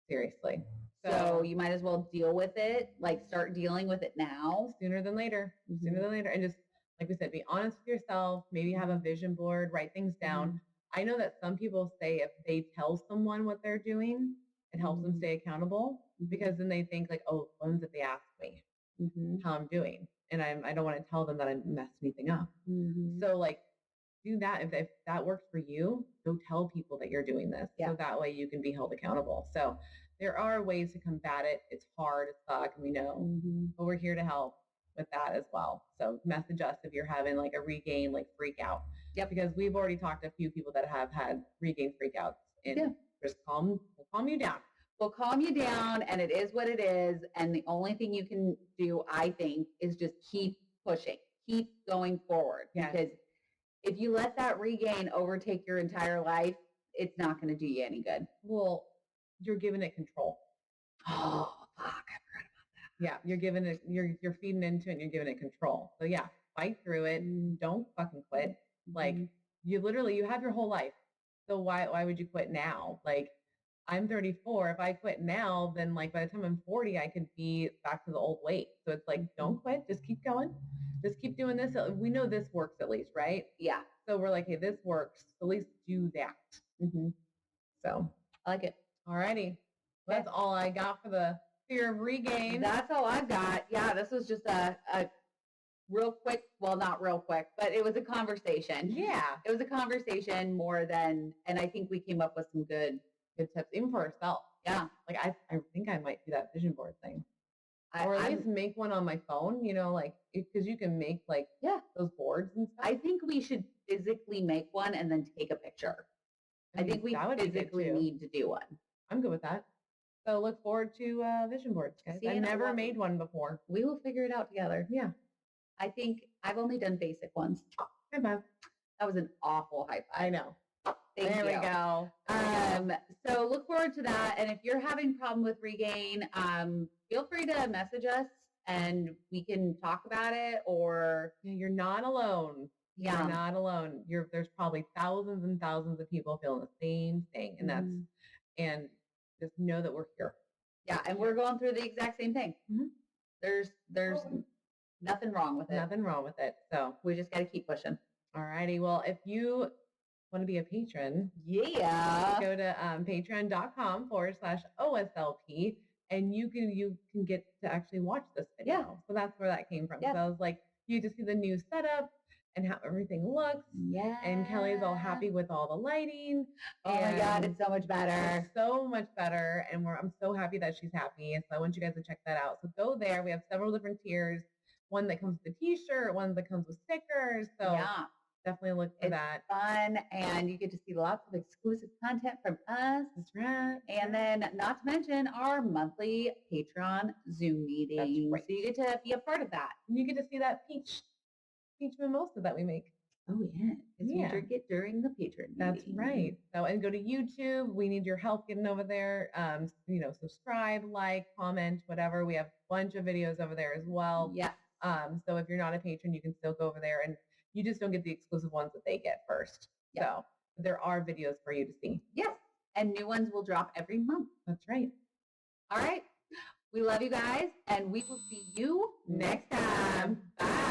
Seriously. So you might as well deal with it, like start dealing with it now. Sooner than later. Sooner than later. And just, like we said, be honest with yourself, maybe have a vision board, write things down. I know that some people say if they tell someone what they're doing, it helps them stay accountable because then they think like, oh, when's if they ask me how I'm doing? And I don't want to tell them that I messed anything up. So like do that. If that works for you, go tell people that you're doing this. So that way you can be held accountable. So there are ways to combat it. It's hard, it's sucks, we know, but we're here to help with that as well. So message us if you're having like a regain, like freak out. Yep. Because we've already talked to a few people that have had regain freakouts and just we'll calm you down. We'll calm you down and it is what it is. And the only thing you can do, I think, is just keep pushing, keep going forward. Because if you let that regain overtake your entire life, it's not going to do you any good. Well, you're giving it control. Oh, fuck. I forgot about that. Yeah. You're giving it, you're feeding into it and you're giving it control. So yeah, fight through it. Don't fucking quit. Like you have your whole life. So why would you quit now? Like I'm 34. If I quit now, then like by the time I'm 40, I could be back to the old weight. So it's like, don't quit. Just keep going. Just keep doing this. We know this works at least, right? Yeah. So we're like, hey, this works. At least do that. So I like it. All righty. Well, that's all I got for the fear of regain. That's all I've got. Yeah, this was just a real quick, well, not real quick, but it was a conversation. Yeah. It was a conversation more than, and I think we came up with some good tips, even for ourselves. Yeah. Like I think I might do that vision board thing. Or at least make one on my phone, like, because you can make like, those boards and stuff. I think we should physically make one and then take a picture. I think we physically need to do one. I'm good with that. So look forward to vision boards, guys. I never made one before. We will figure it out together. Yeah. I think I've only done basic ones. Hi, Bob. That was an awful high five. I know. Thank there you. we go. So look forward to that. And if you're having problem with Regain, feel free to message us and we can talk about it. Or you're not alone. Yeah. You're not alone. There's probably thousands and thousands of people feeling the same thing. And and just know that we're here. Yeah. And we're going through the exact same thing. Mm-hmm. There's nothing wrong with it. Nothing wrong with it. So we just got to keep pushing. All righty. Well, if you want to be a patron, go to patreon.com/OSLP and you can get to actually watch this video. Yeah. So that's where that came from. Yes. So I was like, you just see the new setup and how everything looks. Yeah. And Kelly's all happy with all the lighting. Oh my God, it's so much better. It's so much better. And I'm so happy that she's happy. And so I want you guys to check that out. So go there. We have several different tiers. One that comes with a t-shirt, one that comes with stickers. So yeah. Definitely look for that. Fun, and you get to see lots of exclusive content from us. That's right. And then, not to mention our monthly Patreon Zoom meeting. That's right. So you get to be a part of that. And you get to see that peach mimosa that we make. Oh yeah, because you drink it during the Patreon meeting. That's right. So and go to YouTube. We need your help getting over there. Subscribe, like, comment, whatever. We have a bunch of videos over there as well. Yeah. So if you're not a patron, you can still go over there and you just don't get the exclusive ones that they get first. Yep. So there are videos for you to see. Yes. And new ones will drop every month. That's right. All right. We love you guys and we will see you next time. Bye.